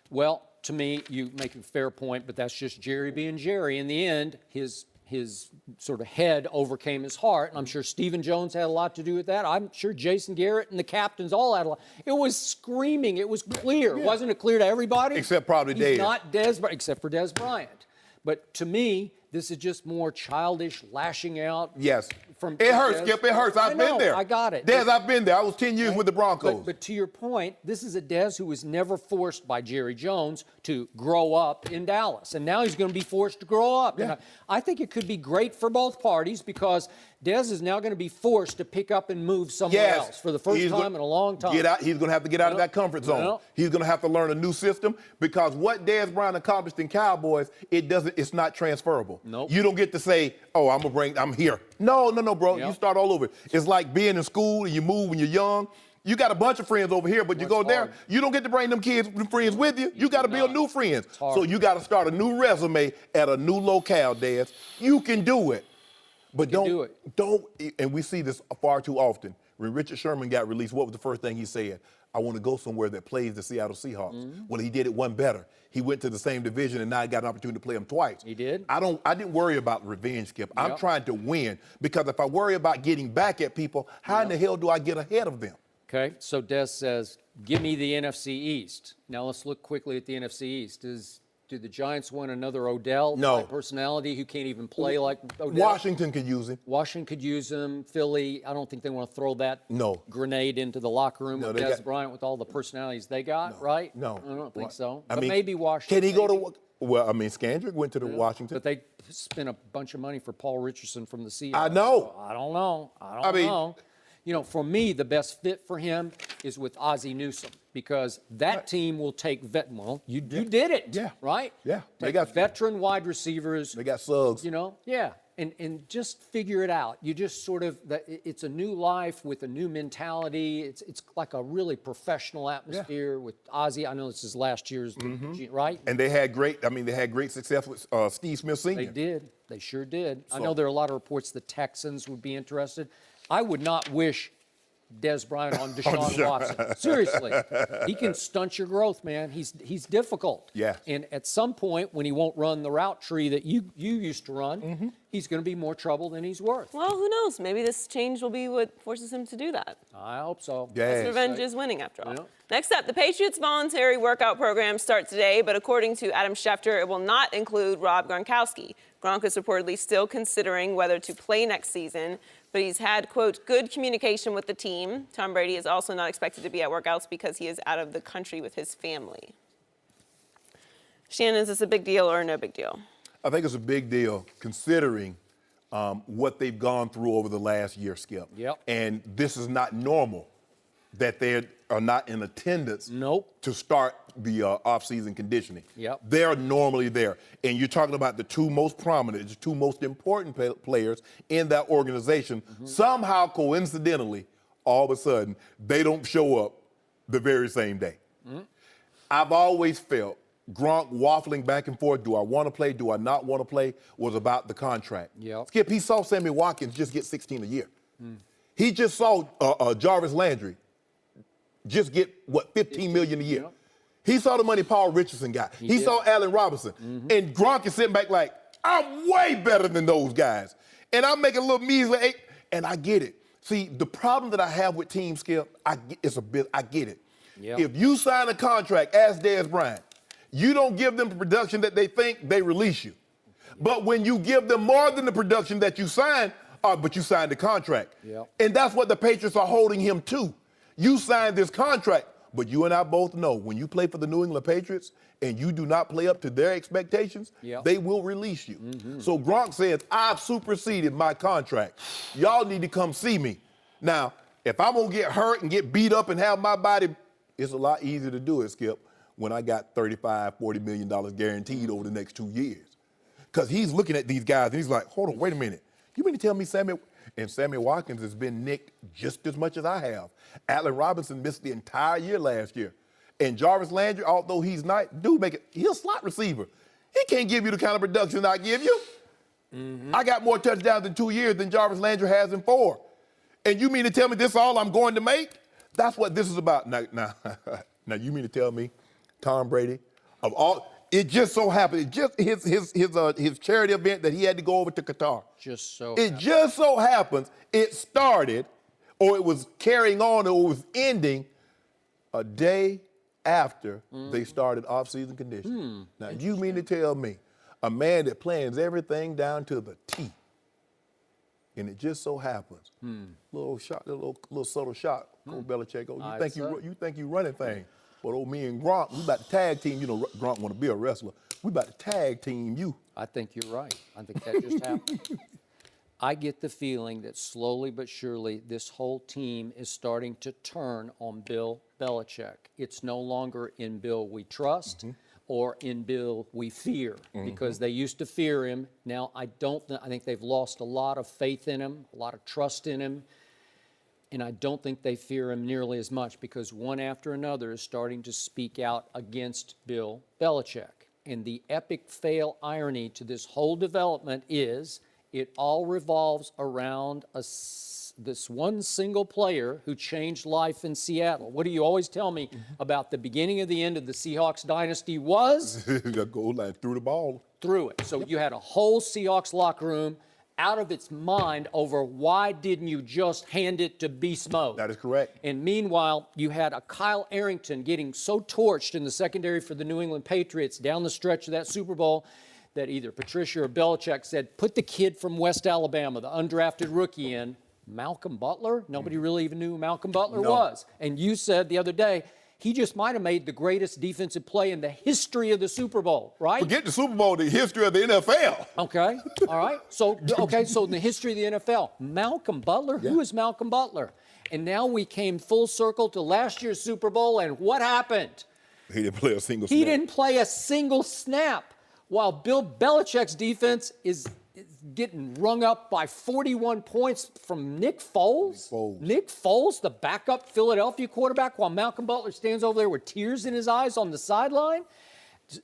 Well, to me, you make a fair point, but that's just Jerry being Jerry. In the end, his his sort of head overcame his heart, and I'm sure Stephen Jones had a lot to do with that. I'm sure Jason Garrett and the captains all had a lot. It was screaming. It was clear. Yeah. Wasn't it clear to everybody? Except probably He's Dez. not Dez, except for Dez Bryant. But to me, this is just more childish lashing out. Yes. From It hurts, Dez. Skip. It hurts. I've I know, been there. I got it. Dez, I've been there. I was 10 years with the Broncos. But to your point, this is a Dez who was never forced by Jerry Jones to grow up in Dallas. And now he's going to be forced to grow up. Yeah. And I think it could be great for both parties because Dez is now going to be forced to pick up and move somewhere Yes. else for the first time in a long time. He's going to have to get out of that comfort zone. Well. He's going to have to learn a new system because what Dez Bryant accomplished in Cowboys, it's not transferable. Nope. You don't get to say, oh, I'm here. No, bro. Yep. You start all over. It's like being in school and you move when you're young. You got a bunch of friends over here, but you go there, hard. you don't get to bring them kids and friends with you. You got to build new friends. hard. So you got to start a new resume at a new locale, Dez. You can do it. But do it. don't, and we see this far too often. When Richard Sherman got released, what was the first thing he said? I want to go somewhere that plays the Seattle Seahawks. Mm-hmm. Well, he did it one better. He went to the same division and now he got an opportunity to play them twice. He did. I didn't worry about revenge, Skip. I'm Yep. trying to win because if I worry about getting back at people, how in the hell do I get ahead of them? Okay, so Des says, give me the NFC East. Now let's look quickly at the NFC East. Do the Giants want another Odell No. type personality who can't even play like Odell? Washington could use him. Washington could use him. Philly, I don't think they want to throw that No. grenade into the locker room No, with they Des got- Bryant with all the personalities they got, right? No. I don't think so. I But mean, maybe Washington. Can he go maybe. to? Well, I mean, Skandrick went to the Washington. But they spent a bunch of money for Paul Richardson from the Seahawks. I know. So I don't know. I I mean- know. You know, for me, the best fit for him is with Ozzie Newsome because that team will take you did it. Yeah. Right? Yeah. They Take got- veteran wide receivers. They got Suggs. You know, yeah, and just figure it out. You just sort of it's a new life with a new mentality. It's like a really professional atmosphere with Ozzie. I know this is last year's, right? And they had great success with Steve Smith Sr. They did. They sure did. I So- know there are a lot of reports the Texans would be interested. I would not wish Des Bryant on Deshaun Watson. Seriously. He can stunt your growth, man. He's difficult. Yeah. And at some point, when he won't run the route tree that you used to run, he's going to be more trouble than he's worth. Well, who knows? Maybe this change will be what forces him to do that. I hope so. Yeah. Best revenge is winning, after all. Yeah. Next up, the Patriots' voluntary workout program starts today, but according to Adam Schefter, it will not include Rob Gronkowski. Gronk is reportedly still considering whether to play next season, but he's had, quote, good communication with the team. Tom Brady is also not expected to be at workouts because he is out of the country with his family. Shannon, is this a big deal or no big deal? I think it's a big deal considering what they've gone through over the last year, Skip. Yep. And this is not normal that they are not in attendance Nope. to start the off-season conditioning. Yep. They're normally there. And you're talking about the two most prominent, the two most important players in that organization. Somehow, coincidentally, all of a sudden, they don't show up the very same day. I've always felt Gronk waffling back and forth, do I want to play, do I not want to play, was about the contract. Yep. Skip, he saw Sammy Watkins just get 16 a year. He just saw Jarvis Landry just get, what, $15 million a year. Yep. He saw the money Paul Richardson got. He did. saw Allen Robinson. And Gronk is sitting back like, I'm way better than those guys. And I'm making a little measly, and I get it. See, the problem that I have with Team Skip, I get it. Yep. If you sign a contract, ask Dez Bryant, you don't give them the production that they think, they release you. But when you give them more than the production that you signed, but you signed the contract. Yep. And that's what the Patriots are holding him to. You signed this contract, but you and I both know when you play for the New England Patriots and you do not play up to their expectations, Yep. they will release you. So Gronk says, I've superseded my contract. Y'all need to come see me. Now, if I'm going to get hurt and get beat up and have my body, it's a lot easier to do it, Skip, when I got $35, $40 million guaranteed over the next 2 years. Because he's looking at these guys and he's like, hold on, wait a minute. You mean to tell me Sammy Watkins has been nicked just as much as I have? Allen Robinson missed the entire year last year. And Jarvis Landry, although he's not, he's a slot receiver. He can't give you the kind of production I give you. I got more touchdowns in 2 years than Jarvis Landry has in 4. And you mean to tell me this is all I'm going to make? That's what this is about. Now, you mean to tell me Tom Brady, of all, It just so happened. It just his charity event that he had to go over to Qatar. Just so happens it started, or it was carrying on, or it was ending a day after they started off-season conditions. Now, you mean to tell me a man that plans everything down to the T, and it just so happens, little subtle shot, Coach Belichick. You think you running things, but old me and Gronk, we about to tag team. You know, Gronk want to be a wrestler. We about to tag team you. I think you're right. I think that just happened. I get the feeling that slowly but surely this whole team is starting to turn on Bill Belichick. It's no longer in Bill we trust or in Bill we fear, because they used to fear him. Now I think they've lost a lot of faith in him, a lot of trust in him, and I don't think they fear him nearly as much, because one after another is starting to speak out against Bill Belichick. And the epic fail irony to this whole development is it all revolves around this one single player who changed life in Seattle. What do you always tell me about the beginning of the end of the Seahawks dynasty was? The goal line, threw the ball. Threw it. So you had a whole Seahawks locker room out of its mind over why didn't you just hand it to beast mode? That is correct. And meanwhile, you had a Kyle Arrington getting so torched in the secondary for the New England Patriots down the stretch of that Super Bowl that either Patricia or Belichick said, put the kid from West Alabama, the undrafted rookie, in. Malcom Butler? Nobody really even knew who Malcom Butler was. And you said the other day, he just might have made the greatest defensive play in the history of the Super Bowl, right? Forget the Super Bowl, the history of the NFL. Okay, all right. So in the history of the NFL, Malcom Butler, who is Malcom Butler? And now we came full circle to last year's Super Bowl, and what happened? He didn't play a single snap. He didn't play a single snap, while Bill Belichick's defense is getting rung up by 41 points from Nick Foles. Nick Foles, the backup Philadelphia quarterback, while Malcom Butler stands over there with tears in his eyes on the sideline.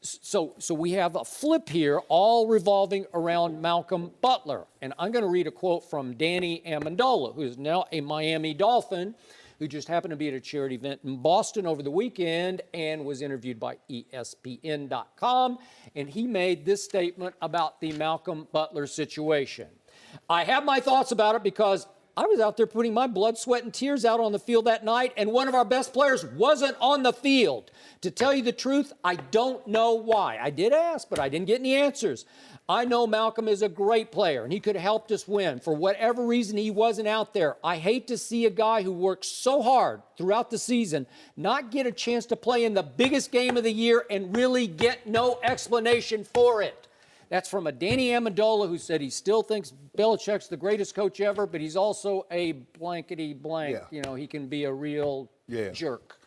So we have a flip here, all revolving around Malcom Butler. And I'm going to read a quote from Danny Amendola, who is now a Miami Dolphin, who just happened to be at a charity event in Boston over the weekend and was interviewed by ESPN.com. And he made this statement about the Malcom Butler situation. I have my thoughts about it because I was out there putting my blood, sweat, and tears out on the field that night, and one of our best players wasn't on the field. To tell you the truth, I don't know why. I did ask, but I didn't get any answers. I know Malcom is a great player, and he could have helped us win. For whatever reason, he wasn't out there. I hate to see a guy who worked so hard throughout the season not get a chance to play in the biggest game of the year and really get no explanation for it. That's from a Danny Amendola, who said he still thinks Belichick's the greatest coach ever, but he's also a blankety blank. Yeah. You know, he can be a real jerk.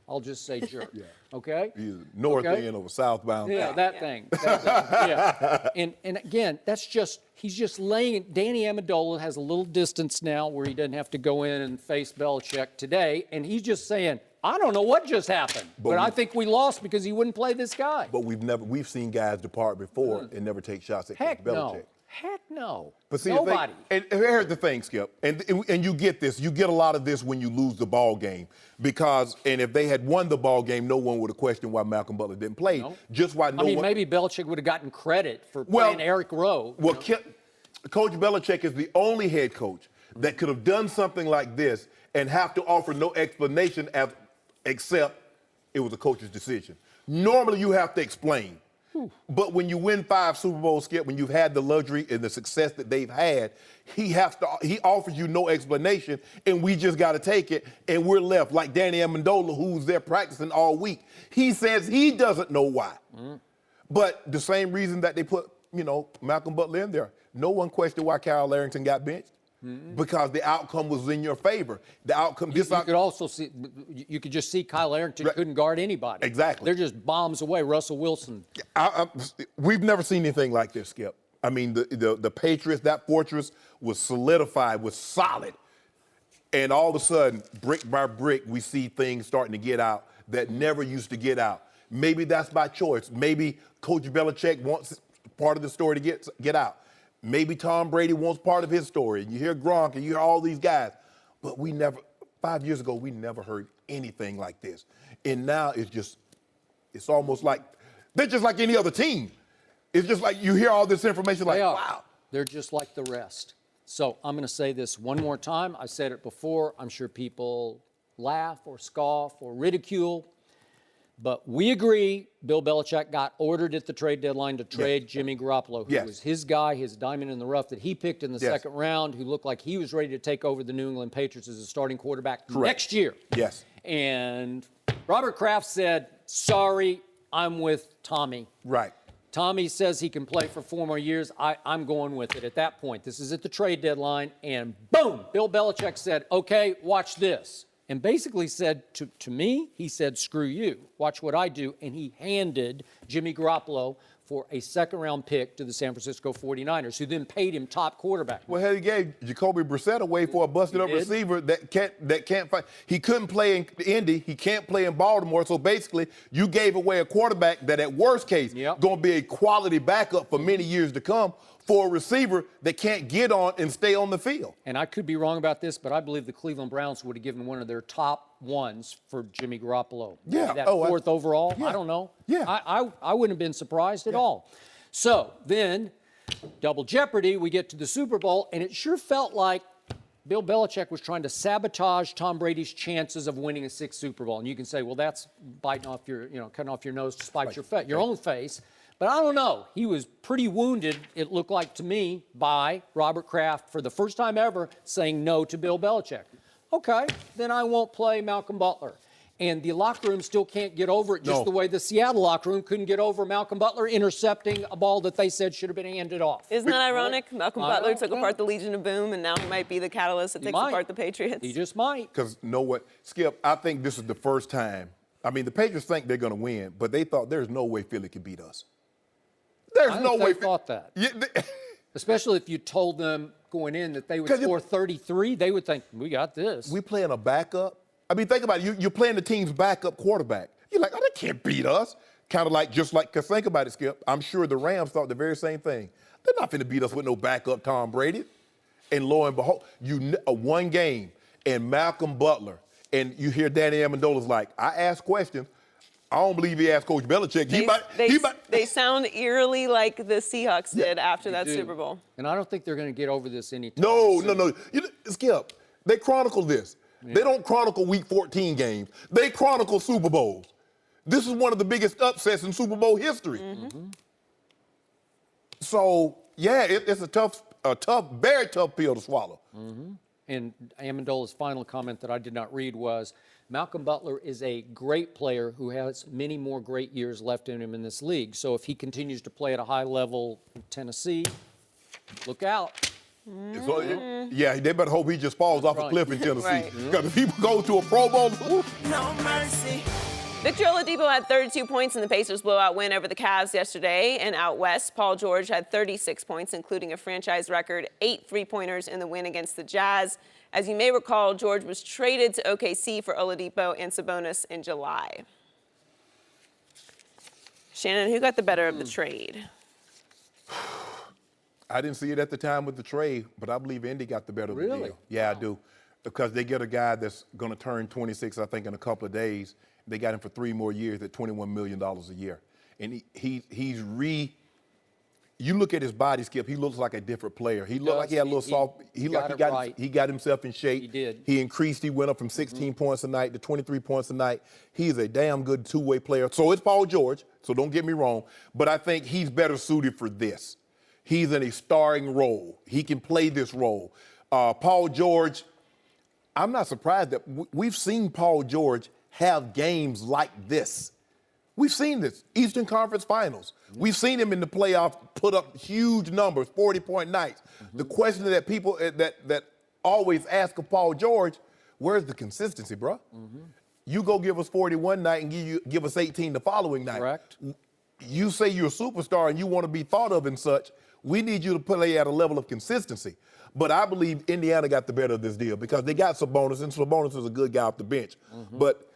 I'll just say jerk. Okay? He's north end of a southbound. That thing. Yeah. And again, he's just laying it. Danny Amendola has a little distance now where he doesn't have to go in and face Belichick today, and he's just saying, I don't know what just happened, but I think we lost because he wouldn't play this guy. But we've seen guys depart before and never take shots at Coach Belichick. Heck no. But see, nobody. And here's the thing, Skip, and you get this. You get a lot of this when you lose the ball game, because if they had won the ball game, no one would have questioned why Malcom Butler didn't play. No. Just why no one. Maybe Belichick would have gotten credit for playing Eric Rowe. Well, Coach Belichick is the only head coach that could have done something like this and have to offer no explanation except it was a coach's decision. Normally, you have to explain. But when you win 5 Super Bowls, Skip, when you've had the luxury and the success that they've had, he offers you no explanation, and we just got to take it, and we're left like Danny Amendola, who's there practicing all week. He says he doesn't know why. But the same reason that they put, Malcom Butler in there, no one questioned why Kyle Arrington got benched. Because the outcome was in your favor. The outcome. You could also see. You could just see Kyle Arrington couldn't guard anybody. Exactly. They're just bombs away. Russell Wilson. We've never seen anything like this, Skip. I mean, the Patriots, that fortress was solidified, was solid, and all of a sudden, brick by brick, we see things starting to get out that never used to get out. Maybe that's by choice. Maybe Coach Belichick wants part of the story to get out. Maybe Tom Brady wants part of his story. And you hear Gronk and you hear all these guys. But 5 years ago, we never heard anything like this. And now it's almost like They're just like any other team. It's just like you hear all this information like, They are. wow. They're just like the rest. So I'm going to say this one more time. I said it before. I'm sure people laugh or scoff or ridicule. But we agree Bill Belichick got ordered at the trade deadline to trade Jimmy Garoppolo, who was his guy, his diamond in the rough that he picked in the second round, who looked like he was ready to take over the New England Patriots as a starting quarterback next year. Yes. And Robert Kraft said, sorry, I'm with Tommy. Right. Tommy says he can play for 4 more years. I'm going with it at that point. This is at the trade deadline, and boom, Bill Belichick said, okay, watch this. And basically said to me, he said, screw you, watch what I do. And he handed Jimmy Garoppolo for a second-round pick to the San Francisco 49ers, who then paid him top quarterback. Well, hell, he gave Jacoby Brissett away for a busted-up receiver that can't fight. He couldn't play in Indy. He can't play in Baltimore. So basically, you gave away a quarterback that, at worst case, going to be a quality backup for many years to come for a receiver that can't get on and stay on the field. And I could be wrong about this, but I believe the Cleveland Browns would have given one of their top ones for Jimmy Garoppolo. Yeah. That fourth overall. Yeah. I don't know. Yeah. I wouldn't have been surprised at all. So then, double jeopardy, we get to the Super Bowl, and it sure felt like Bill Belichick was trying to sabotage Tom Brady's chances of winning a 6th Super Bowl. And you can say, well, that's biting off your, cutting off your nose to spite your own face. But I don't know. He was pretty wounded, it looked like to me, by Robert Kraft for the first time ever saying no to Bill Belichick. Okay, then I won't play Malcom Butler. And the locker room still can't get over it, just the way the Seattle locker room couldn't get over Malcom Butler intercepting a ball that they said should have been handed off. Isn't that ironic? Malcom Butler took apart the Legion of Boom, and now he might be the catalyst that takes apart the Patriots. He just might. Because know what, Skip, I think this is the first time. I mean, the Patriots think they're going to win, but they thought there's no way Philly could beat us. There's no way. They thought that. Yeah, Especially if you told them going in that they would score 33, they would think, we got this. we playing a backup. I mean, think about it. You're playing the team's backup quarterback. You're like, oh, they can't beat us. Kind of like, because think about it, Skip. I'm sure the Rams thought the very same thing. They're not going to beat us with no backup Tom Brady. And lo and behold, one game, and Malcom Butler, and you hear Danny Amendola's like, I ask questions. I don't believe he asked Coach Belichick. They sound eerily like the Seahawks did after that Super Bowl. And I don't think they're going to get over this anytime No. Skip, they chronicle this. Yeah. They don't chronicle Week 14 games. They chronicle Super Bowls. This is one of the biggest upsets in Super Bowl history. Mm-hmm. So, yeah, it's a very tough pill to swallow. Mm-hmm. And Amendola's final comment that I did not read was, Malcom Butler is a great player who has many more great years left in him in this league. So if he continues to play at a high level in Tennessee, look out. So, yeah, they better hope he just falls off a cliff in Tennessee. Because if people go to a Pro Bowl, no mercy. Victor Oladipo had 32 points in the Pacers' blowout win over the Cavs yesterday. And out west, Paul George had 36 points, including a franchise record 8 3-pointers in the win against the Jazz. As you may recall, George was traded to OKC for Oladipo and Sabonis in July. Shannon, who got the better of the trade? I didn't see it at the time with the trade, but I believe Indy got the better of the deal. Yeah, I do. Because they get a guy that's going to turn 26, I think, in a couple of days. They got him for 3 more years at $21 million a year. And you look at his body, Skip, he looks like a different player. He looked like he had a little soft. He got himself in shape. He did. He went up from 16 points a night to 23 points a night. He's a damn good two-way player. So it's Paul George, so don't get me wrong. But I think he's better suited for this. He's in a starring role. He can play this role. Paul George, I'm not surprised that we've seen Paul George have games like this. We've seen this, Eastern Conference Finals. We've seen him in the playoffs put up huge numbers, 40-point nights. The question that people that always ask of Paul George, where's the consistency, bro? You go give us 40 one night and give us 18 the following night. Correct. You say you're a superstar and you want to be thought of and such. We need you to play at a level of consistency. But I believe Indiana got the better of this deal because they got Sabonis, and Sabonis is a good guy off the bench. But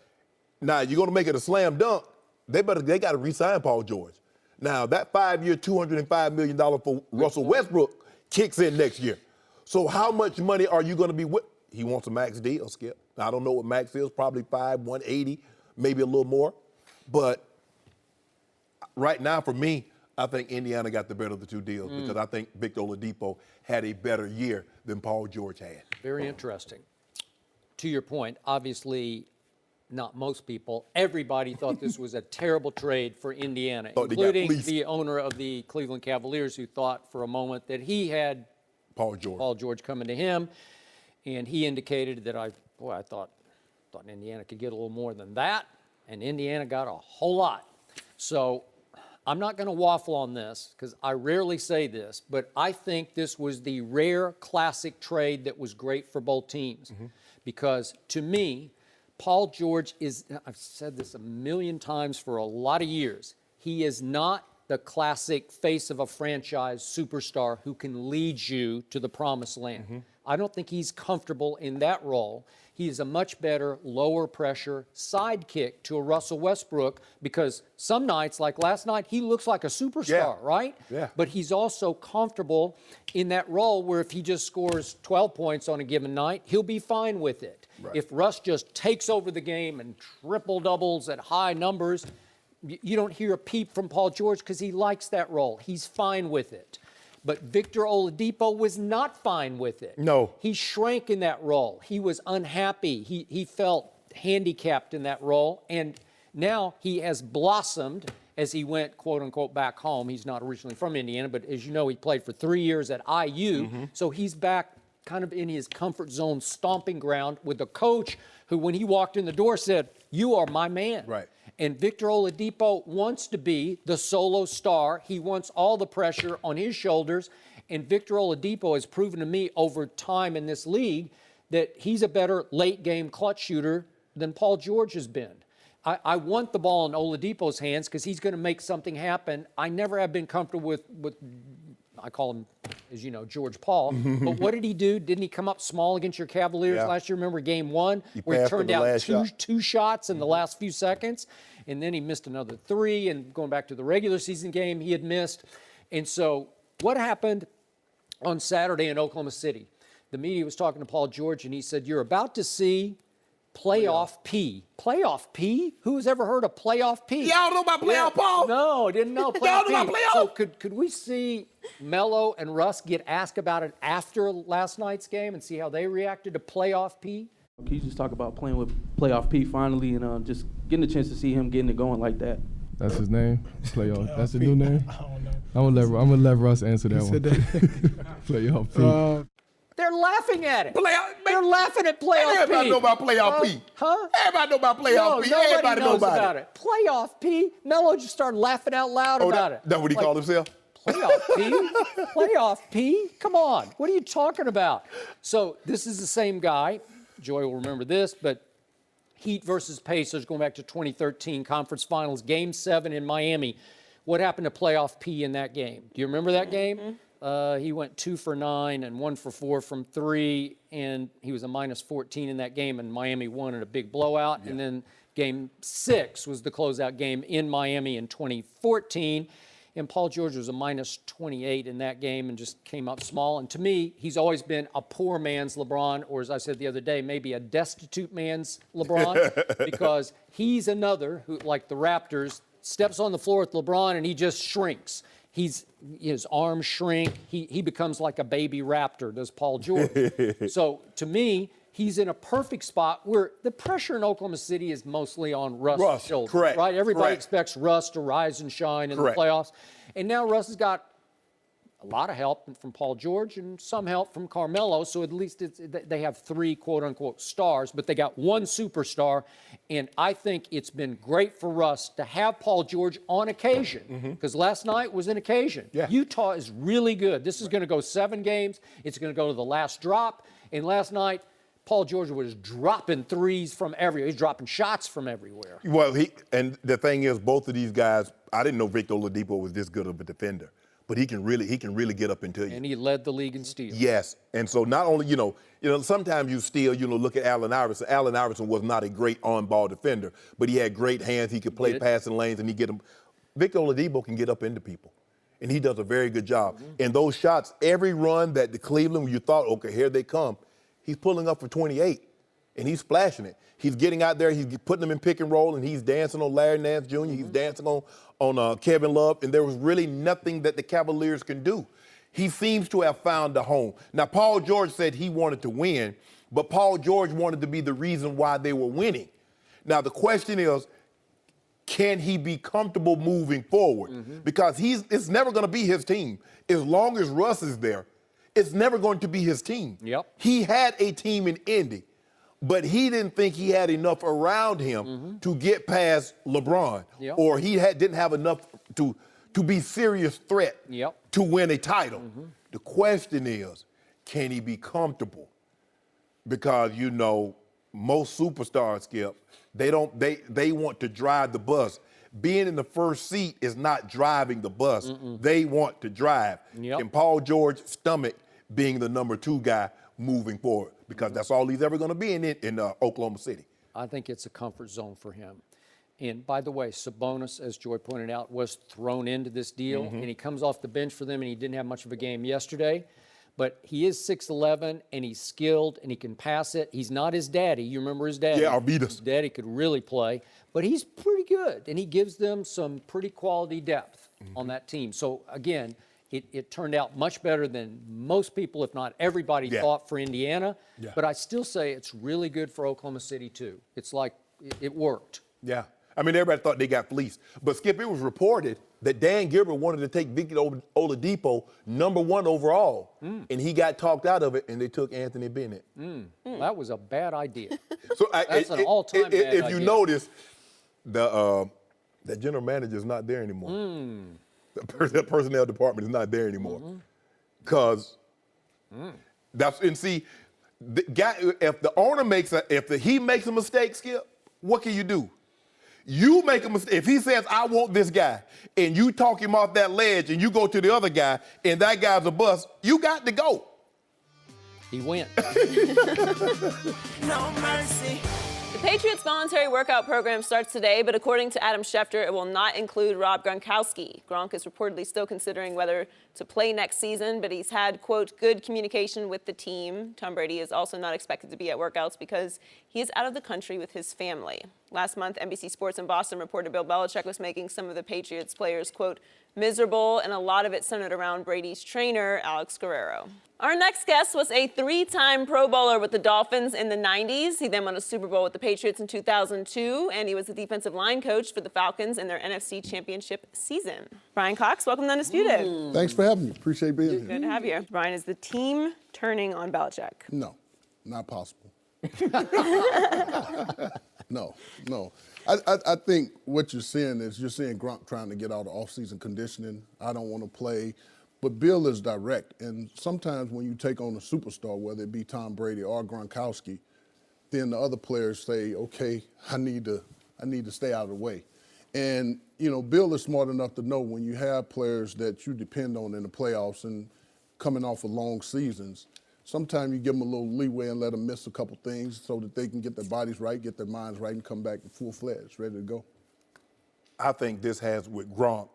now you're going to make it a slam dunk. They got to re-sign Paul George. Now that 5-year, $205 million for Russell Westbrook kicks in next year. So how much money are you going to be with? He wants a max deal, Skip. I don't know what max is, probably $180, maybe a little more. But right now, for me, I think Indiana got the better of the two deals because I think Victor Oladipo had a better year than Paul George had. Very interesting. To your point, obviously, not most people, everybody thought this was a terrible trade for Indiana, including the owner of the Cleveland Cavaliers, who thought for a moment that he had Paul George coming to him, and he indicated that I thought Indiana could get a little more than that, and Indiana got a whole lot. So I'm not going to waffle on this because I rarely say this, but I think this was the rare classic trade that was great for both teams. Because to me, Paul George is, I've said this a million times for a lot of years, he is not the classic face of a franchise superstar who can lead you to the promised land. I don't think he's comfortable in that role. He is a much better lower pressure sidekick to a Russell Westbrook because some nights, like last night, he looks like a superstar, right? Yeah. But he's also comfortable in that role where if he just scores 12 points on a given night, he'll be fine with it. Right. If Russ just takes over the game and triple doubles at high numbers, you don't hear a peep from Paul George because he likes that role. He's fine with it. But Victor Oladipo was not fine with it. No. He shrank in that role. He was unhappy. He felt handicapped in that role. And now he has blossomed as he went, quote unquote, back home. He's not originally from Indiana, but as you know, he played for 3 years at IU. So he's back kind of in his comfort zone stomping ground with a coach who, when he walked in the door, said, "You are my man." Right. And Victor Oladipo wants to be the solo star. He wants all the pressure on his shoulders. And Victor Oladipo has proven to me over time in this league that he's a better late-game clutch shooter than Paul George has been. I want the ball in Oladipo's hands because he's going to make something happen. I never have been comfortable with I call him, as you know, George Paul. But what did he do? Didn't he come up small against your Cavaliers last year? Remember game one where he turned out two shots in the last few seconds? And then he missed another three. And going back to the regular season game, he had missed. And so what happened on Saturday in Oklahoma City? The media was talking to Paul George, and he said, "You're about to see playoff P." Playoff P? Who's ever heard of playoff P? Y'all know about playoff Paul? No, didn't know playoff Y'all P. know about playoff? So could we see Melo and Russ get asked about it after last night's game and see how they reacted to playoff P? Can you just talk about playing with playoff P finally and just getting a chance to see him getting it going like that? That's his name? Playoff. That's the new name? I don't know. I'm gonna let Russ answer that one. Playoff P. They're laughing at it. They're laughing at playoff P. Everybody know about playoff P. Huh? Everybody know about playoff P. Everybody knows know about it. Playoff P. Melo just started laughing out loud about it. That's what he called himself? Playoff P? Playoff P? Come on. What are you talking about? So this is the same guy. Joy will remember this, but Heat versus Pacers going back to 2013 conference finals, game 7 in Miami. What happened to playoff P in that game? Do you remember that game? He went 2 for 9 and 1 for 4 from 3, and he was a minus 14 in that game, and Miami won in a big blowout. And then game 6 was the closeout game in Miami in 2014, and Paul George was a minus 28 in that game and just came up small. And to me, he's always been a poor man's LeBron, or as I said the other day, maybe a destitute man's LeBron, because he's another who, like the Raptors, steps on the floor with LeBron and he just shrinks. His arms shrink. He becomes like a baby raptor, does Paul George. So to me, he's in a perfect spot where the pressure in Oklahoma City is mostly on Russ's shoulders. Correct. Right? Everybody Correct. expects Russ to rise and shine in Correct. the playoffs. And now Russ has got a lot of help from Paul George and some help from Carmelo. So at least they have 3 quote-unquote stars, but they got 1 superstar. And I think it's been great for Russ to have Paul George on occasion, because last night was an occasion. Yeah. Utah is really good. This is going to go 7 games. It's going to go to the last drop. And last night, Paul George was dropping threes from everywhere. He's dropping shots from everywhere. Well, and the thing is, both of these guys, I didn't know Victor Oladipo was this good of a defender, but he can really get up into you. And he led the league in steals. Yes, and so not only, you know, sometimes you still, look at Allen Iverson. Allen Iverson was not a great on-ball defender, but he had great hands. He could play passing lanes, and he get them. Victor Oladipo can get up into people, and he does a very good job. And those shots, every run that the Cleveland, when you thought, okay, here they come, he's pulling up for 28, and he's splashing it. He's getting out there, he's putting them in pick and roll, and he's dancing on Larry Nance Jr., he's dancing on Kevin Love, and there was really nothing that the Cavaliers can do. He seems to have found a home. Now, Paul George said he wanted to win, but Paul George wanted to be the reason why they were winning. Now, the question is, can he be comfortable moving forward? Because it's never going to be his team. As long as Russ is there, it's never going to be his team. Yep. He had a team in Indy, but he didn't think he had enough around him to get past LeBron, or he didn't have enough to be serious threat to win a title. The question is, can he be comfortable? Because, you know, most superstars, Skip, they want to drive the bus. Being in the first seat is not driving the bus. They want to drive. And Paul George stomach being the number 2 guy moving forward, because that's all he's ever going to be in Oklahoma City. I think it's a comfort zone for him. And by the way, Sabonis, as Joy pointed out, was thrown into this deal, and he comes off the bench for them, and he didn't have much of a game yesterday. But he is 6'11", and he's skilled, and he can pass it. He's not his daddy. You remember his daddy? Yeah, Arvidas. His daddy could really play. But he's pretty good, and he gives them some pretty quality depth on that team. So, again, it turned out much better than most people, if not everybody, thought for Indiana. But I still say it's really good for Oklahoma City, too. It's like it worked. Yeah. I mean, everybody thought they got fleeced. But, Skip, it was reported that Dan Gilbert wanted to take Victor Oladipo #1 overall, and he got talked out of it, and they took Anthony Bennett. That was a bad idea. So That's an all-time bad idea. If you notice, the general manager is not there anymore. The personnel department is not there anymore. Because the guy, if the owner he makes a mistake, Skip, what can you do? You make a mistake. If he says, I want this guy, and you talk him off that ledge, and you go to the other guy, and that guy's a bust, you got to go. He went. No mercy. The Patriots' voluntary workout program starts today, but according to Adam Schefter, it will not include Rob Gronkowski. Gronk is reportedly still considering whether to play next season, but he's had, quote, good communication with the team. Tom Brady is also not expected to be at workouts because he is out of the country with his family. Last month, NBC Sports in Boston reported Bill Belichick was making some of the Patriots players, quote, miserable, and a lot of it centered around Brady's trainer, Alex Guerrero. Our next guest was a 3-time Pro Bowler with the Dolphins in the 90s. He then won a Super Bowl with the Patriots in 2002, and he was the defensive line coach for the Falcons in their NFC Championship season. Brian Cox, welcome to Undisputed. Thanks for having me. Appreciate being here. Good to have you. Brian, is the team turning on Belichick? No, not possible. No. I think what you're seeing Gronk trying to get out of off-season conditioning. I don't want to play. But Bill is direct, and sometimes when you take on a superstar, whether it be Tom Brady or Gronkowski, then the other players say, okay, I need to stay out of the way. And, you know, Bill is smart enough to know when you have players that you depend on in the playoffs and coming off of long seasons, sometimes you give them a little leeway and let them miss a couple things so that they can get their bodies right, get their minds right, and come back full-fledged, ready to go. I think this has, with Gronk,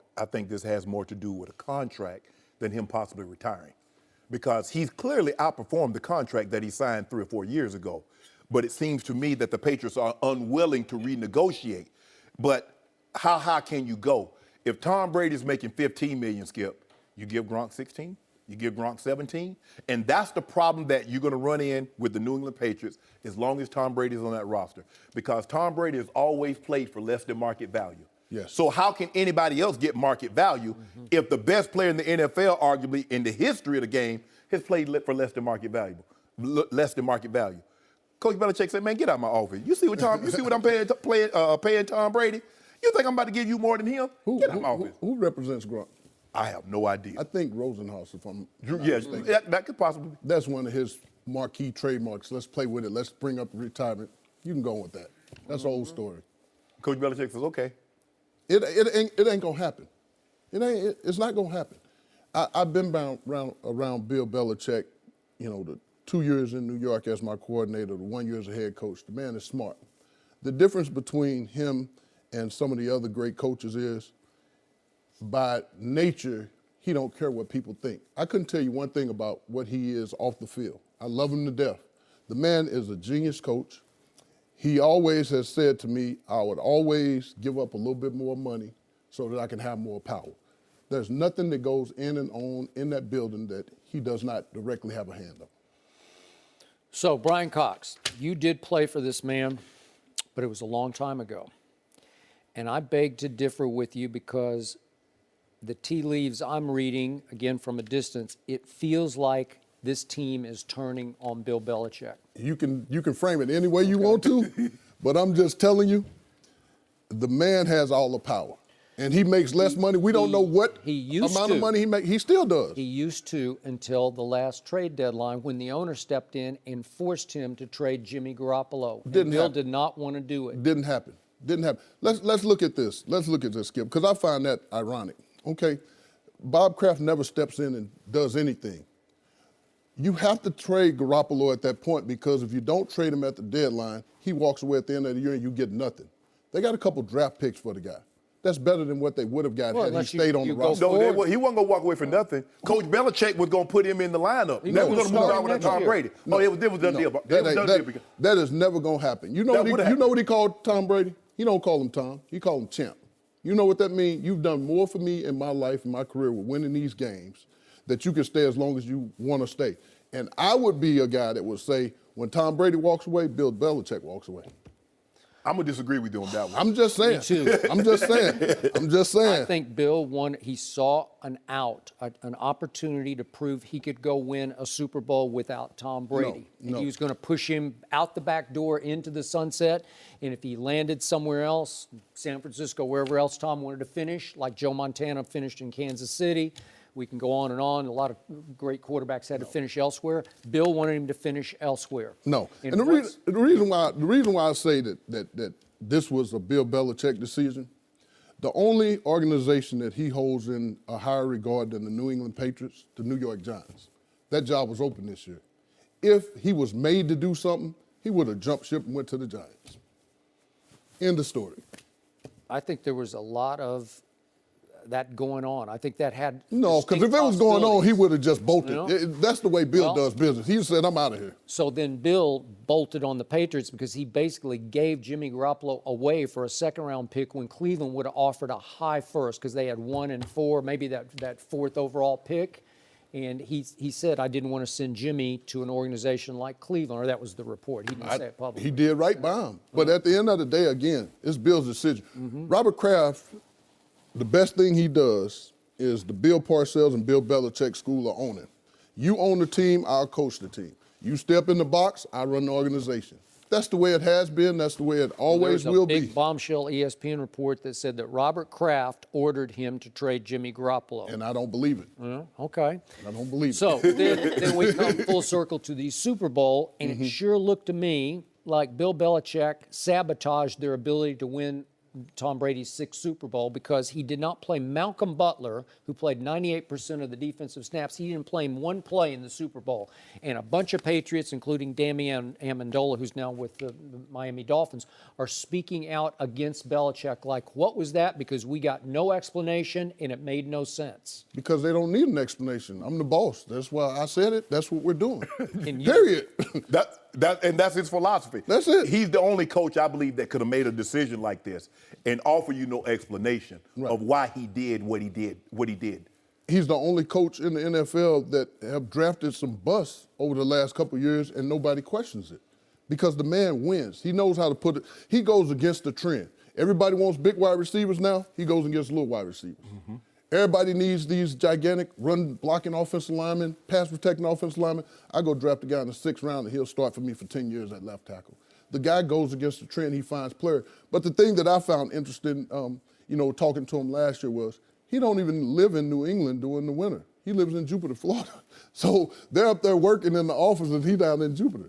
more to do with a contract than him possibly retiring, because he's clearly outperformed the contract that he signed 3 or 4 years ago. But it seems to me that the Patriots are unwilling to renegotiate. But how high can you go? If Tom Brady's making $15 million, Skip, you give Gronk 16, you give Gronk 17, and that's the problem that you're going to run in with the New England Patriots as long as Tom Brady's on that roster, because Tom Brady has always played for less than market value. Yes. So how can anybody else get market value if the best player in the NFL, arguably in the history of the game, has played for less than market value? Coach Belichick said, "Man, get out of my office. You see what I'm paying Tom Brady? You think I'm about to give you more than him? Get out of my office." Who represents Gronk? I have no idea. I think Rosenhaus, if I'm Yes, that could possibly be. That's one of his marquee trademarks. Let's play with it. Let's bring up retirement. You can go with that. That's an old story. Coach Belichick says, okay. It ain't gonna happen. It's not gonna happen. I've been around Bill Belichick, you know, the 2 years in New York as my coordinator, the 1 year as a head coach. The man is smart. The difference between him and some of the other great coaches is, by nature, he don't care what people think. I couldn't tell you one thing about what he is off the field. I love him to death. The man is a genius coach. He always has said to me, I would always give up a little bit more money so that I can have more power. There's nothing that goes in and on in that building that he does not directly have a hand on. So, Brian Cox, you did play for this man, but it was a long time ago. And I beg to differ with you because the tea leaves I'm reading, again from a distance, it feels like this team is turning on Bill Belichick. You can frame it any way you want to, but I'm just telling you, the man has all the power. And he makes less money. We don't know what amount of money he makes. He still does. He used to until the last trade deadline when the owner stepped in and forced him to trade Jimmy Garoppolo. Bill did not want to do it. Didn't happen. Didn't happen. Let's look at this. Let's look at this, Skip, because I find that ironic. Okay, Bob Kraft never steps in and does anything. You have to trade Garoppolo at that point because if you don't trade him at the deadline, he walks away at the end of the year and you get nothing. They got a couple draft picks for the guy. That's better than what they would have got had he stayed on the roster. No, he wasn't going to walk away for nothing. Coach Belichick was going to put him in the lineup. He was going to move out with Tom Brady. It was done deal. That is never going to happen. You know what he called Tom Brady? He don't call him Tom. He called him champ. You know what that means? You've done more for me in my life, in my career with winning these games, that you can stay as long as you want to stay. And I would be a guy that would say, when Tom Brady walks away, Bill Belichick walks away. I'm going to disagree with you on that one. I'm just saying. Me too. I'm just saying. I think Bill he saw an opportunity to prove he could go win a Super Bowl without Tom Brady. No. And he was going to push him out the back door into the sunset. And if he landed somewhere else, San Francisco, wherever else Tom wanted to finish, like Joe Montana finished in Kansas City, we can go on and on. A lot of great quarterbacks had to finish elsewhere. Bill wanted him to finish elsewhere. No. And the reason why I say that this was a Bill Belichick decision, the only organization that he holds in a higher regard than the New England Patriots, the New York Giants, that job was open this year. If he was made to do something, he would have jumped ship and went to the Giants. End of story. I think there was a lot of that going on. I think that had no, because if it was going on, he would have just bolted. You know? That's the way Bill does business. He said, "I'm out of here." So then Bill bolted on the Patriots because he basically gave Jimmy Garoppolo away for a second-round pick when Cleveland would have offered a high first because they had 1 and 4, maybe that fourth overall pick. And he said, I didn't want to send Jimmy to an organization like Cleveland, or that was the report. He didn't say it publicly. He did right by him. But at the end of the day, again, it's Bill's decision. Robert Kraft, the best thing he does is the Bill Parcells and Bill Belichick school of owning. You own the team, I'll coach the team. You step in the box, I run the organization. That's the way it has been. That's the way it always will be. There's a big bombshell ESPN report that said that Robert Kraft ordered him to trade Jimmy Garoppolo. And I don't believe it. Okay. I don't believe it. So then we come full circle to the Super Bowl, and it sure looked to me like Bill Belichick sabotaged their ability to win Tom Brady's 6th Super Bowl because he did not play Malcom Butler, who played 98% of the defensive snaps. He didn't play him one play in the Super Bowl. And a bunch of Patriots, including Damian Amendola, who's now with the Miami Dolphins, are speaking out against Belichick like, what was that? Because we got no explanation and it made no sense. Because they don't need an explanation. I'm the boss. That's why I said it. That's what we're doing. Period. And that's his philosophy. That's it. He's the only coach, I believe, that could have made a decision like this and offer you no explanation of why he did what he did. He's the only coach in the NFL that have drafted some busts over the last couple of years and nobody questions it because the man wins. He knows how to put it. He goes against the trend. Everybody wants big wide receivers now. He goes against little wide receivers. Everybody needs these gigantic run-blocking offensive linemen, pass-protecting offensive linemen. I go draft a guy in the 6th round, and he'll start for me for 10 years at left tackle. The guy goes against the trend. He finds players. But the thing that I found interesting, talking to him last year was he don't even live in New England during the winter. He lives in Jupiter, Florida. So they're up there working in the office, and he's down in Jupiter.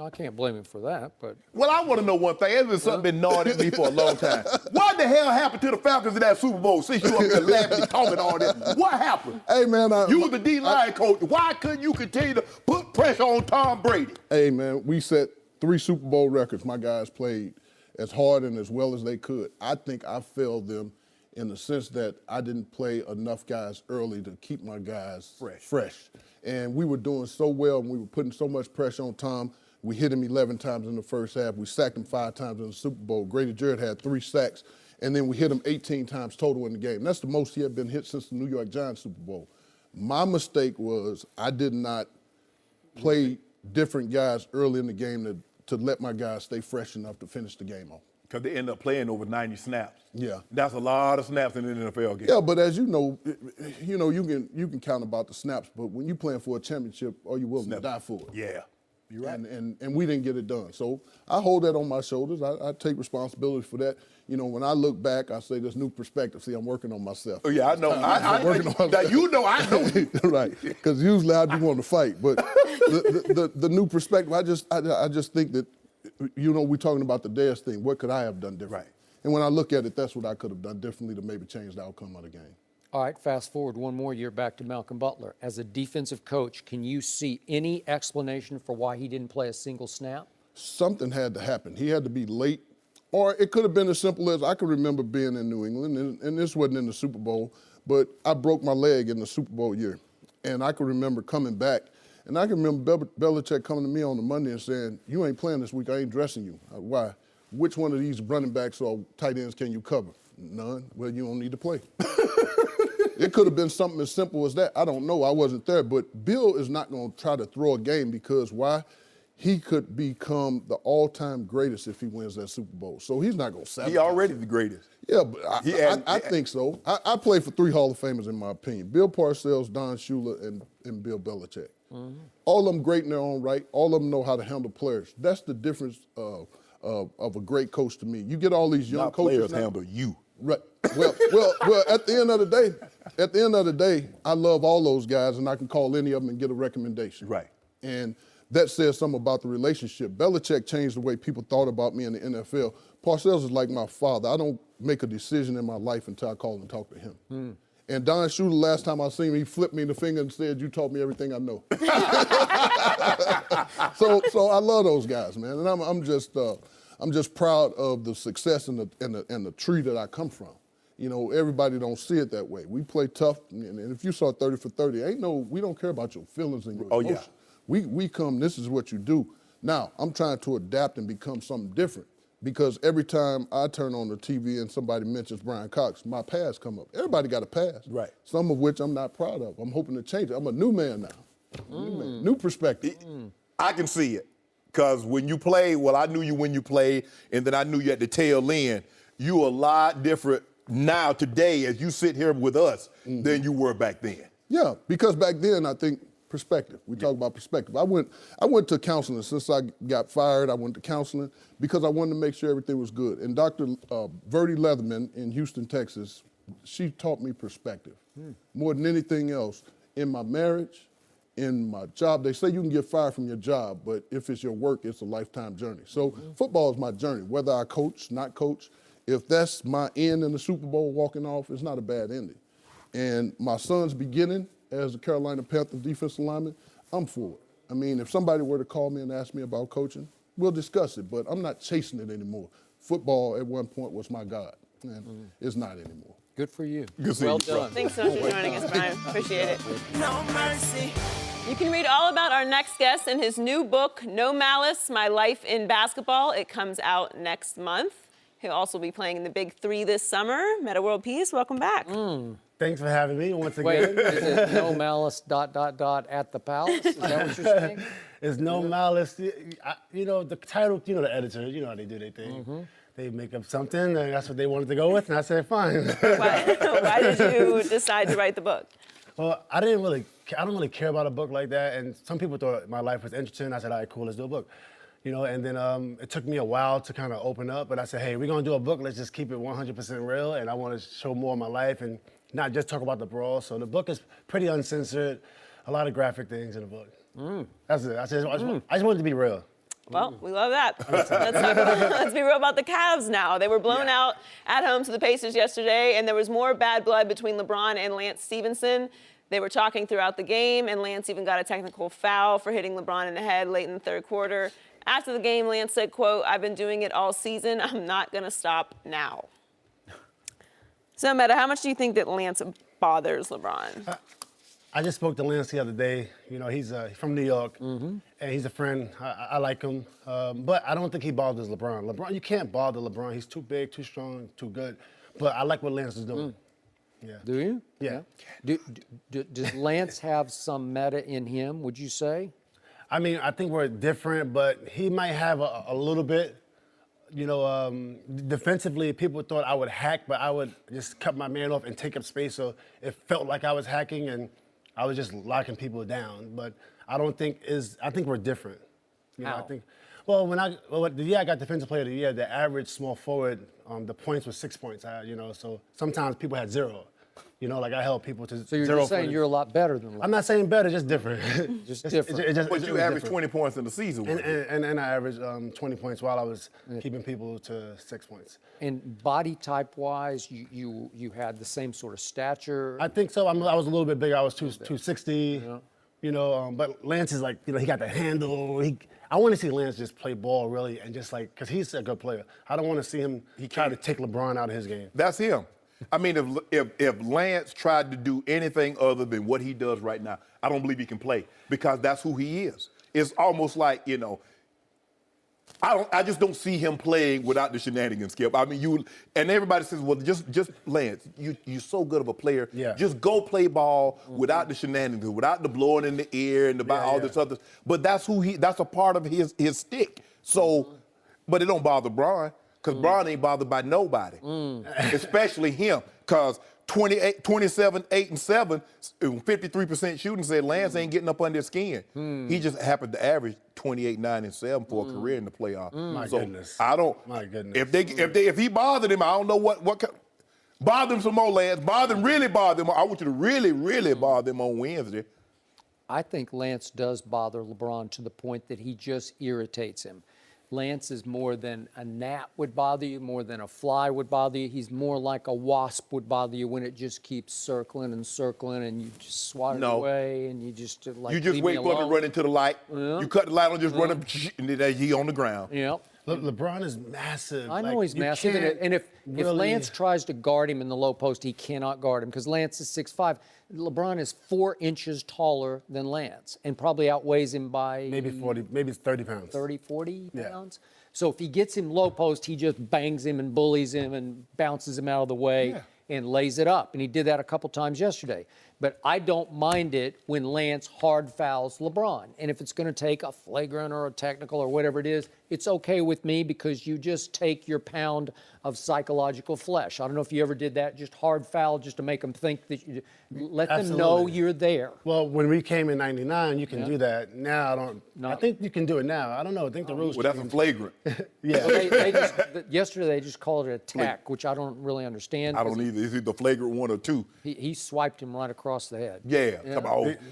I can't blame him for that, but... Well, I want to know one thing. It's been something been gnawing at me for a long time. What the hell happened to the Falcons in that Super Bowl since you up there laughing and talking all this? What happened? Hey, man. You were the D-line coach. Why couldn't you continue to put pressure on Tom Brady? Hey, man, we set 3 Super Bowl records. My guys played as hard and as well as they could. I think I failed them in the sense that I didn't play enough guys early to keep my guys fresh. And we were doing so well, and we were putting so much pressure on Tom. We hit him 11 times in the first half. We sacked him 5 times in the Super Bowl. Grady Jarrett had 3 sacks and then we hit him 18 times total in the game. That's the most he had been hit since the New York Giants Super Bowl. My mistake was I did not play different guys early in the game to let my guys stay fresh enough to finish the game off. Because they end up playing over 90 snaps. Yeah. That's a lot of snaps in an NFL game. Yeah, but as you know, you can count about the snaps, but when you're playing for a championship, are you willing to die for it? Yeah. You're right. And we didn't get it done. So I hold that on my shoulders. I take responsibility for that. You know, when I look back, I say this new perspective. See, I'm working on myself. Oh, yeah, I know. I'm working on myself. You know I know. Right, because usually I'd be wanting to fight. But the new perspective, I just think that, we're talking about the Dez thing. What could I have done different? Right. And when I look at it, that's what I could have done differently to maybe change the outcome of the game. All right, fast forward one more year back to Malcom Butler. As a defensive coach, can you see any explanation for why he didn't play a single snap? Something had to happen. He had to be late. Or it could have been as simple as I could remember being in New England, and this wasn't in the Super Bowl, but I broke my leg in the Super Bowl year. And I could remember coming back, and I can remember Belichick coming to me on the Monday and saying, "You ain't playing this week, I ain't dressing you." Why? Which one of these running backs or tight ends can you cover? None. Well, you don't need to play. It could have been something as simple as that. I don't know. I wasn't there. But Bill is not going to try to throw a game because why? He could become the all-time greatest if he wins that Super Bowl. So he's not going to sabotage. He already the greatest. Yeah, but I think so. I play for 3 Hall of Famers in my opinion. Bill Parcells, Don Shula, and Bill Belichick. Mm-hmm. All of them great in their own right. All of them know how to handle players. That's the difference of a great coach to me. You get all these young coaches players now, handle you. Right. Well, at the end of the day, I love all those guys, and I can call any of them and get a recommendation. Right. And that says something about the relationship. Belichick changed the way people thought about me in the NFL. Parcells is like my father. I don't make a decision in my life until I call and talk to him. Mm. And Don Shula, last time I seen him, he flipped me the finger and said, "You taught me everything I know." So I love those guys, man. And I'm just proud of the success and the tree that I come from. You know, everybody don't see it that way. We play tough, and if you saw 30 for 30, we don't care about your feelings and your emotions. Yeah. We come, this is what you do. Now, I'm trying to adapt and become something different because every time I turn on the TV and somebody mentions Brian Cox, my past come up. Everybody got a past. Right. Some of which I'm not proud of. I'm hoping to change it. I'm a new man now. New perspective. I can see it. Because when you play, I knew you when you played, and then I knew you at the tail end. You a lot different now today as you sit here with us than you were back then. Yeah, because back then I think perspective. We talk about perspective. I went to counseling since I got fired. I went to counseling because I wanted to make sure everything was good. And Dr. Verdi Leatherman in Houston, Texas, she taught me perspective more than anything else in my marriage. In my job, they say you can get fired from your job, but if it's your work, it's a lifetime journey. So football is my journey, whether I coach, not coach. If that's my end in the Super Bowl walking off, it's not a bad ending. And my son's beginning as a Carolina Panthers defensive lineman, I'm for it. I mean, if somebody were to call me and ask me about coaching, we'll discuss it, but I'm not chasing it anymore. Football at one point was my God, and it's not anymore. Good for you. Well done. Thanks so much for joining us, Brian. Appreciate it. No mercy. You can read all about our next guest in his new book, No Malice, My Life in Basketball. It comes out next month. He'll also be playing in the Big Three this summer. Meta World Peace, welcome back. Thanks for having me once again. Wait, is it no malice ... at the palace? Is that what you're saying? It's no malice. The title, the editor, you know how they do their thing. They make up something, and that's what they wanted to go with, and I said, fine. Why did you decide to write the book? Well, I don't really care about a book like that, and some people thought my life was interesting. I said, all right, cool, let's do a book. And then it took me a while to kind of open up, but I said, hey, we're gonna do a book, let's just keep it 100% real, and I wanna show more of my life and not just talk about the brawl. So the book is pretty uncensored, a lot of graphic things in the book. That's it. I just wanted to be real. Well, we love that. Let's be real about the Cavs now. They were blown out at home to the Pacers yesterday, and there was more bad blood between LeBron and Lance Stephenson. They were talking throughout the game, and Lance even got a technical foul for hitting LeBron in the head late in the third quarter. After the game, Lance said, quote, "I've been doing it all season. I'm not going to stop now." So, Meta, how much do you think that Lance bothers LeBron? I just spoke to Lance the other day. You know, he's from New York, and he's a friend. I like him, but I don't think he bothers LeBron. LeBron, you can't bother LeBron. He's too big, too strong, too good. But I like what Lance is doing. Yeah. Do you? Yeah. Does Lance have some meta in him, would you say? I mean, I think we're different, but he might have a little bit. You know, defensively, people thought I would hack, but I would just cut my man off and take up space, so it felt like I was hacking, and I was just locking people down. But I don't think I think we're different. You know, How? I think. Well, the year I got Defensive Player of the Year, the average small forward, the points was 6 points. You know, so sometimes people had 0. You know, like I held people to 0. So you're just saying you're a lot better than Lance. I'm not saying better, just different. Just different. But you averaged 20 points in the season. And I averaged 20 points while I was keeping people to 6 points. And body type wise, you had the same sort of stature. I think so. I was a little bit bigger. I was 260. Yeah. You know, but Lance is like, you know, he got the handle. I want to see Lance just play ball really and just like, because he's a good player. I don't want to see him try to take LeBron out of his game. That's him. I mean, if Lance tried to do anything other than what he does right now, I don't believe he can play because that's who he is. It's almost like, you know, I just don't see him playing without the shenanigans, Skip. I mean, and everybody says, well, just Lance, you're so good of a player. Yeah. Just go play ball without the shenanigans, without the blowing in the ear and all this other. But that's that's a part of his stick. So, but it don't bother Bron. Because Bron ain't bothered by nobody, especially him. Because 27, 8, and 7, 53% shooting said Lance ain't getting up under his skin. He just happened to average 28, 9, and 7 for a career in the playoffs. My goodness. I don't. My goodness. If he bothered him, I don't know what. Bother him some more, Lance. Really bother him. I want you to really, really bother him on Wednesday. I think Lance does bother LeBron to the point that he just irritates him. Lance is more than a gnat would bother you, more than a fly would bother you. He's more like a wasp would bother you when it just keeps circling and circling and you just swat it away and you just like you just wait for him to run into the light. Yeah. You cut the light on, just run him, and then he on the ground. Yep. LeBron is massive. I know he's massive, and if Lance tries to guard him in the low post, he cannot guard him because Lance is 6'5". LeBron is 4 inches taller than Lance and probably outweighs him by maybe 30 pounds. 30, 40 pounds. So if he gets him low post, he just bangs him and bullies him and bounces him out of the way and lays it up. And he did that a couple times yesterday. But I don't mind it when Lance hard fouls LeBron. And if it's going to take a flagrant or a technical or whatever it is, it's okay with me because you just take your pound of psychological flesh. I don't know if you ever did that, just hard foul just to make them think that you let them know you're there. Well, when we came in 99, you can do that. Now I don't. I think you can do it now. I don't know. I think the rules. Well, that's a flagrant. Yeah. Well, yesterday they just called it a tack, which I don't really understand. I don't either. It's either flagrant 1 or 2. He swiped him right across the head. Yeah.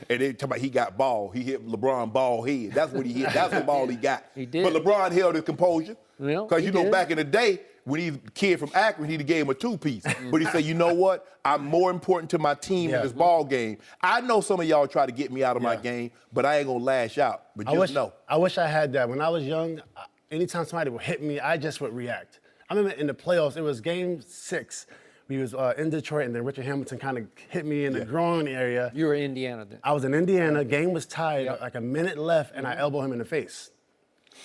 And they talk about he got ball. He hit LeBron ball head. That's what he hit. That's the ball he got. He did. But LeBron held his composure. Because, you know, back in the day, when he was a kid from Akron, he gave him a 2-piece. But he said, you know what? I'm more important to my team in this ball game. I know some of y'all try to get me out of my game, but I ain't going to lash out. But just know. I wish I had that. When I was young, anytime somebody would hit me, I just would react. I remember in the playoffs, it was game 6. We was in Detroit, and then Richard Hamilton kind of hit me in the groin area. You were in Indiana then. I was in Indiana. Game was tied, like a minute left, and I elbowed him in the face.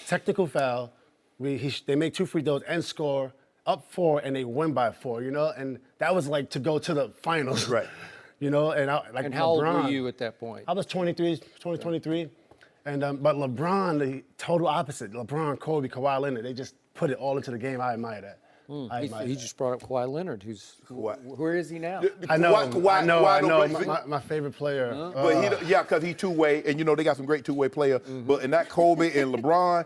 Technical foul. They make 2 free throws and score, up 4, and they win by 4, you know? And that was like to go to the finals. Right. You know, and how old were you at that point? I was 23. And but LeBron, the total opposite. LeBron, Kobe, Kawhi Leonard, they just put it all into the game. I admire that. He just brought up Kawhi Leonard, where is he now? I know. My favorite player. But because he's two-way, and you know they got some great two-way players. But in that Kobe and LeBron,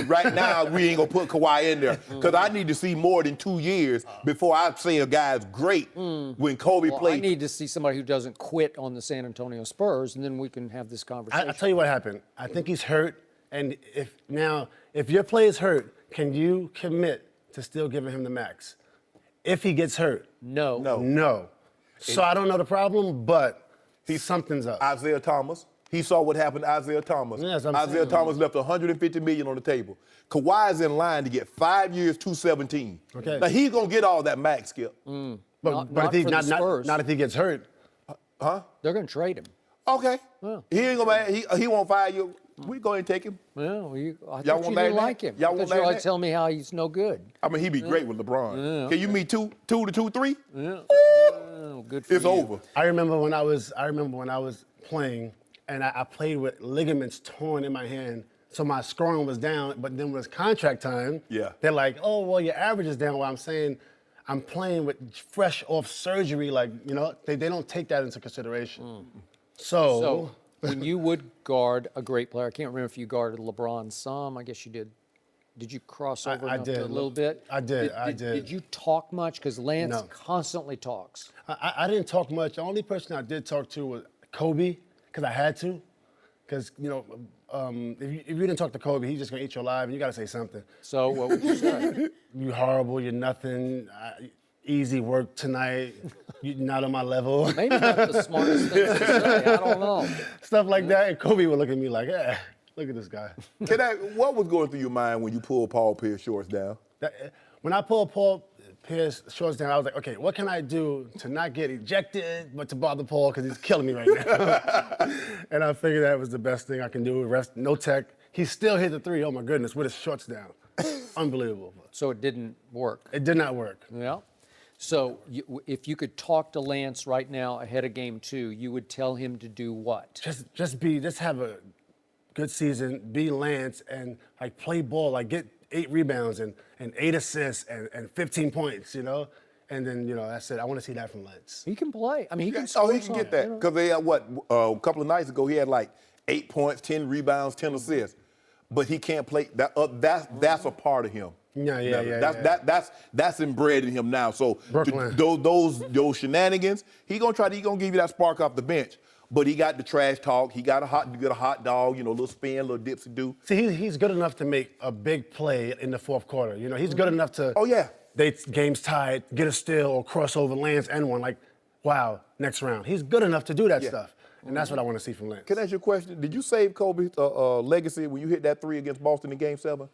right now we ain't gonna put Kawhi in there because I need to see more than 2 years before I say a guy's great. When Kobe played, I need to see somebody who doesn't quit on the San Antonio Spurs, and then we can have this conversation. I'll tell you what happened. I think he's hurt, and if your player's hurt, can you commit to still giving him the max? If he gets hurt. No. So I don't know the problem, but something's up. Isaiah Thomas. He saw what happened to Isaiah Thomas. Yes, Isaiah Thomas left $150 million on the table. Kawhi's in line to get 5 years, $217. Okay. Now he's gonna get all that max, Skip. But not if he gets hurt. Huh? They're gonna trade him. Okay. Well. He ain't gonna. He won't fire you. We go ahead and take him. Well, I Y'all thought won't you marry didn't that? like him. Y'all I won't thought you marry like that? tell me how he's no good. I mean, he'd be great with LeBron. Yeah, Can you meet two to 2-3? Yeah. Oh, good for It's you. over. I remember when I was playing, and I played with ligaments torn in my hand, so my scoring was down. But then when it was contract time, Yeah. they're like, "Oh, well, your average is down." Well, I'm saying I'm playing with fresh off surgery, like they don't take that into consideration. So when you would guard a great player, I can't remember if you guarded LeBron some. I guess you did. Did you cross over I enough did. to a little bit? I did. Did you talk much? Because Lance No. constantly talks. I didn't talk much. The only person I did talk to was Kobe, because I had to. Because, if you didn't talk to Kobe, he's just going to eat you alive, and you got to say something. So what would you say? You horrible, you're nothing, easy work tonight, you're not on my level. Maybe not the smartest things to say. I don't know. Stuff like that, and Kobe would look at me like, look at this guy. What was going through your mind when you pulled Paul Pierce shorts down? When I pulled Paul Pierce shorts down, I was like, okay, what can I do to not get ejected, but to bother Paul, because he's killing me right now. And I figured that was the best thing I can do. Rest, no tech. He still hit the three, oh my goodness, with his shorts down. Unbelievable. So it didn't work. It did not work. Yeah. So if you could talk to Lance right now ahead of game 2, you would tell him to do what? Just have a good season, be Lance, and like play ball, like get 8 rebounds and 8 assists and 15 points, And then, that's it. I want to see that from Lance. He can play. I mean, he can Oh, score he can get some, that. you know. Because they had, a couple of nights ago, he had like 8 points, 10 rebounds, 10 assists. But he can't play. That's a part of him. Yeah. That's inbred in him now. So Brooklyn. those shenanigans, he gonna give you that spark off the bench. But he got the trash talk. He got a hot dog, little spin, little dipsy do. See, he's good enough to make a big play in the fourth quarter. He's good enough to. Oh yeah. Game's tied, get a steal or cross over Lance and one. Like, wow, next round. He's good enough to do that stuff. And that's what I want to see from Lance. Can I ask you a question? Did you save Kobe's legacy when you hit that 3 against Boston in Game 7?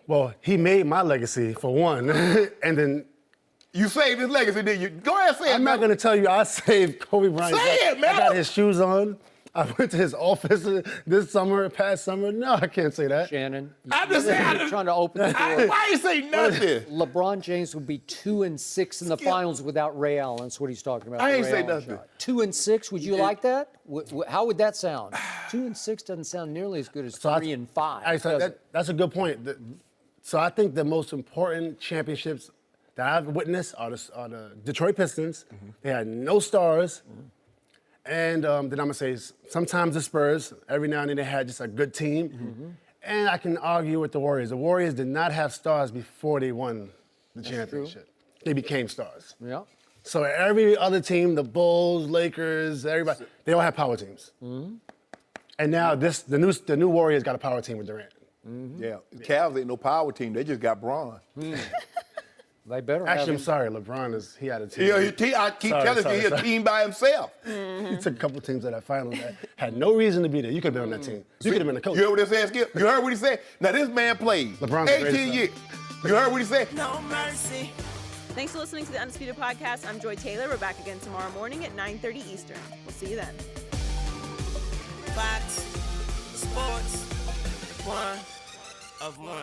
Well, he made my legacy, for one. And then. You saved his legacy, did you? Go ahead and say it. I'm not going to tell you I saved Kobe Bryant. Say it, man. I got his shoes on. I went to his office past summer. No, I can't say that. Shannon, I'm just saying. you're trying to open the door. Why you say nothing? LeBron James would be 2-6 in the finals without Ray Allen. That's what he's talking about. I ain't Ray say Allen nothing. shot. 2-6, would you like that? How would that sound? 2-6 doesn't sound nearly as good as 3-5. That's a good point. So I think the most important championships that I've witnessed are the Detroit Pistons. They had no stars. And then I'm going to say sometimes the Spurs. Every now and then they had just a good team. And I can argue with the Warriors. The Warriors did not have stars before they won the championship. They became stars. Yeah. So every other team, the Bulls, Lakers, everybody, they all have power teams. And now the new Warriors got a power team with Durant. Yeah, Cavs ain't no power team. They just got Braun. They better have Actually, I'm him. sorry, LeBron he had a team. Yeah, I keep telling you, he's a team by himself. He took a couple teams to that finals that had no reason to be there. You could have been on that team. You could have been a coach. You heard what he said, Skip? You heard what he said? Now, this man played LeBron's the 18 greatest years. You heard what he said? No mercy. Thanks for listening to the Undisputed Podcast. I'm Joy Taylor. We're back again tomorrow morning at 9:30 Eastern. We'll see you then. Fox Sports 1 of 1.